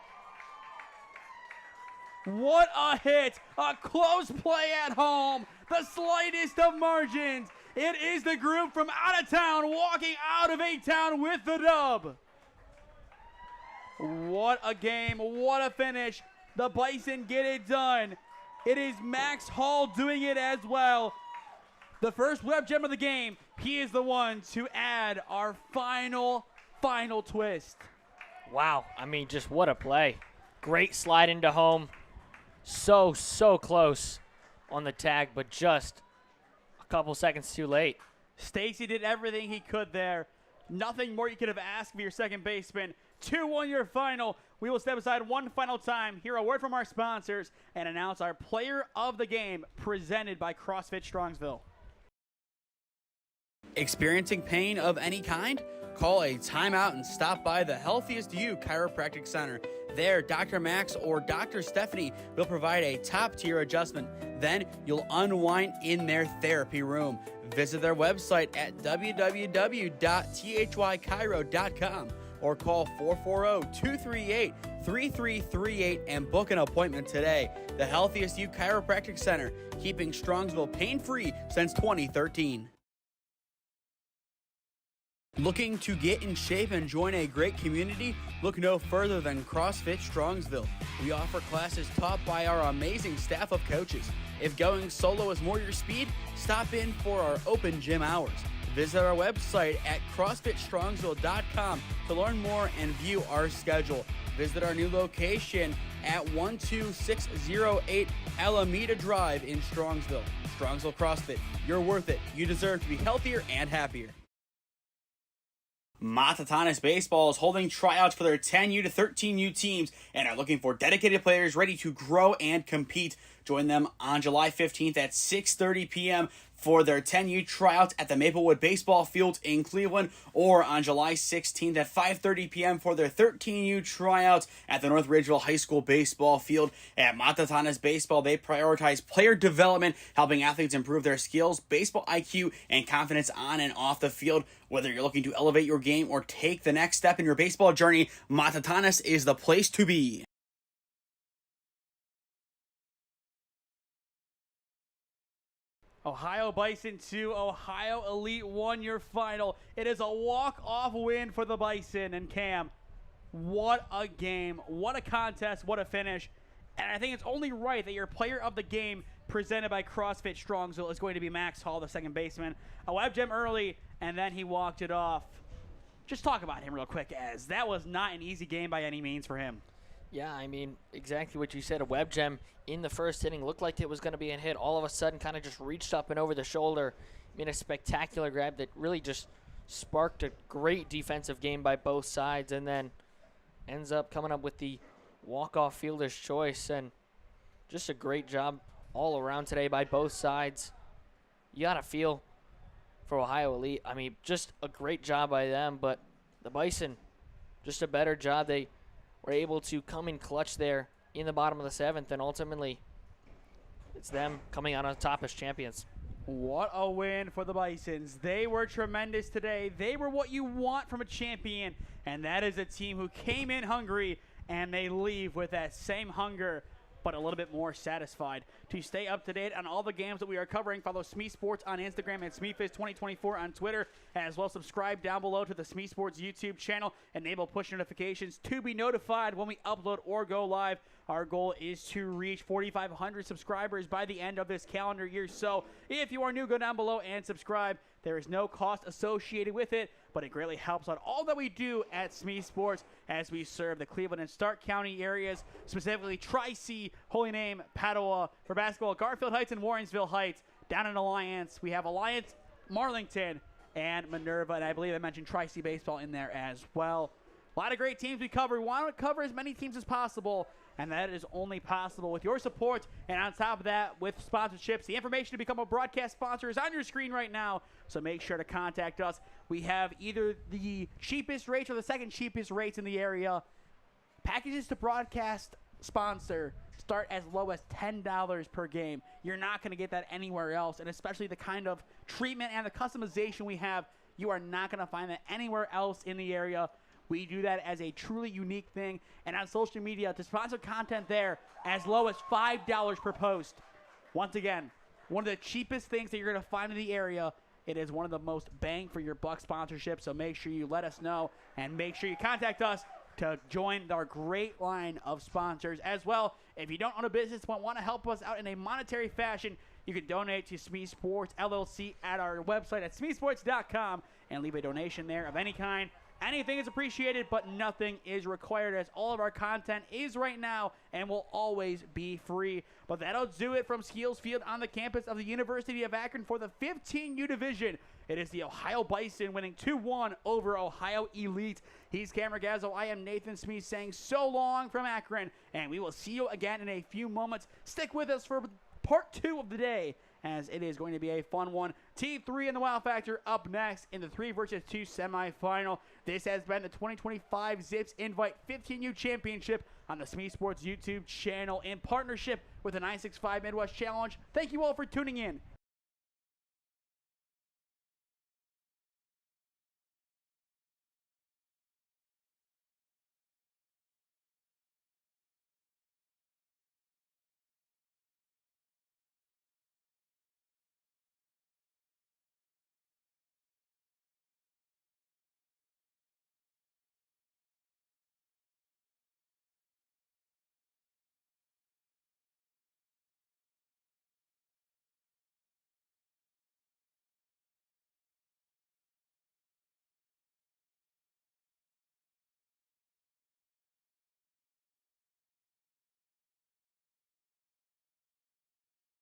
What a hit, a close play at home, the slightest of margins. It is the group from out of town walking out of A-Town with the dub. What a game, what a finish. The Bison get it done. It is Max Hall doing it as well. The first web gem of the game. He is the one to add our final twist. Wow, I mean, just what a play. Great slide into home. So close on the tag, but just a couple seconds too late. Stacy did everything he could there. Nothing more you could have asked of your second baseman. 2-1 your final. We will step aside one final time, hear a word from our sponsors, and announce our player of the game presented by CrossFit Strongsville. Experiencing pain of any kind? Call a timeout and stop by the Healthiest You Chiropractic Center. There, Dr. Max or Dr. Stephanie will provide a top-tier adjustment. Then you'll unwind in their therapy room. Visit their website at www.thychiro.com or call 440-238-3338 and book an appointment today. The Healthiest You Chiropractic Center, keeping Strongsville pain-free since 2013. Looking to get in shape and join a great community? Look no further than CrossFit Strongsville. We offer classes taught by our amazing staff of coaches. If going solo is more your speed, stop in for our open gym hours. Visit our website at CrossFitStrongsville.com to learn more and view our schedule. Visit our new location at 12608 Alameda Drive in Strongsville. Strongsville CrossFit, you're worth it. You deserve to be healthier and happier. Matatanes Baseball is holding tryouts for their 10U to 13U teams and are looking for dedicated players ready to grow and compete. Join them on July 15th at 6:30 p.m. for their 10U tryouts at the Maplewood Baseball Field in Cleveland, or on July 16th at 5:30 p.m. for their 13U tryouts at the North Ridgeville High School Baseball Field. At Matatanes Baseball, they prioritize player development, helping athletes improve their skills, baseball IQ, and confidence on and off the field. Whether you're looking to elevate your game or take the next step in your baseball journey, Matatanes is the place to be. Ohio Bison 2, Ohio Elite 1, your final. It is a walk-off win for the Bison. And Cam, what a game, what a contest, what a finish. And I think it's only right that your player of the game presented by CrossFit Strongsville is going to be Max Hall, the second baseman. A web gem early, and then he walked it off. Just talk about him real quick, as that was not an easy game by any means for him. Yeah, I mean, exactly what you said. A web gem in the first inning looked like it was going to be a hit. All of a sudden, kind of just reached up and over the shoulder. Made a spectacular grab that really just sparked a great defensive game by both sides, and then ends up coming up with the walk-off fielder's choice. And just a great job all around today by both sides. You got to feel for Ohio Elite. I mean, just a great job by them, but the Bison, just a better job. They were able to come in clutch there in the bottom of the seventh, and ultimately it's them coming out on top as champions. What a win for the Bisons. They were tremendous today. They were what you want from a champion, and that is a team who came in hungry, and they leave with that same hunger. but a little bit more satisfied. To stay up to date on all the games that we are covering, follow SmeeSports on Instagram and SmeeFish2024 on Twitter, as well subscribe down below to the SmeeSports YouTube channel. Enable push notifications to be notified when we upload or go live. Our goal is to reach 4,500 subscribers by the end of this calendar year. So if you are new, go down below and subscribe. There is no cost associated with it, but it greatly helps on all that we do at SmeeSports as we serve the Cleveland and Stark County areas, specifically Tri-C, Holy Name, Padua, for basketball, Garfield Heights and Warrensville Heights. Down in Alliance, we have Alliance, Marlington, and Minerva, and I believe I mentioned Tri-C baseball in there as well. A lot of great teams we cover. We want to cover as many teams as possible, and that is only possible with your support. And on top of that, with sponsorships, the information to become a broadcast sponsor is on your screen right now, so make sure to contact us. We have either the cheapest rates or the second cheapest rates in the area. Packages to broadcast sponsor start as low as $10 per game. You're not going to get that anywhere else, and especially the kind of treatment and the customization we have, you are not going to find that anywhere else in the area. We do that as a truly unique thing, and on social media to sponsor content there as low as $5 per post. Once again, one of the cheapest things that you're going to find in the area. It is one of the most bang for your buck sponsorships, so make sure you let us know and make sure you contact us to join our great line of sponsors. As well, if you don't own a business but want to help us out in a monetary fashion, you can donate to SmeeSports LLC at our website at SmeeSports.com and leave a donation there of any kind. Anything is appreciated, but nothing is required, as all of our content is right now and will always be free. But that'll do it from Skeeles Field on the campus of the University of Akron for the 15U division. It is the Ohio Bison winning 2-1 over Ohio Elite. He's Cam Ragazzo. I am Nathan Smee saying so long from Akron, and we will see you again in a few moments. Stick with us for part 2 of the day, as it is going to be a fun one. T3 and the Wow Factor up next in the 3 versus 2 semifinal. This has been the 2025 Zips Invite 15U Championship on the SmeeSports YouTube channel in partnership with the 965 Midwest Challenge. Thank you all for tuning in.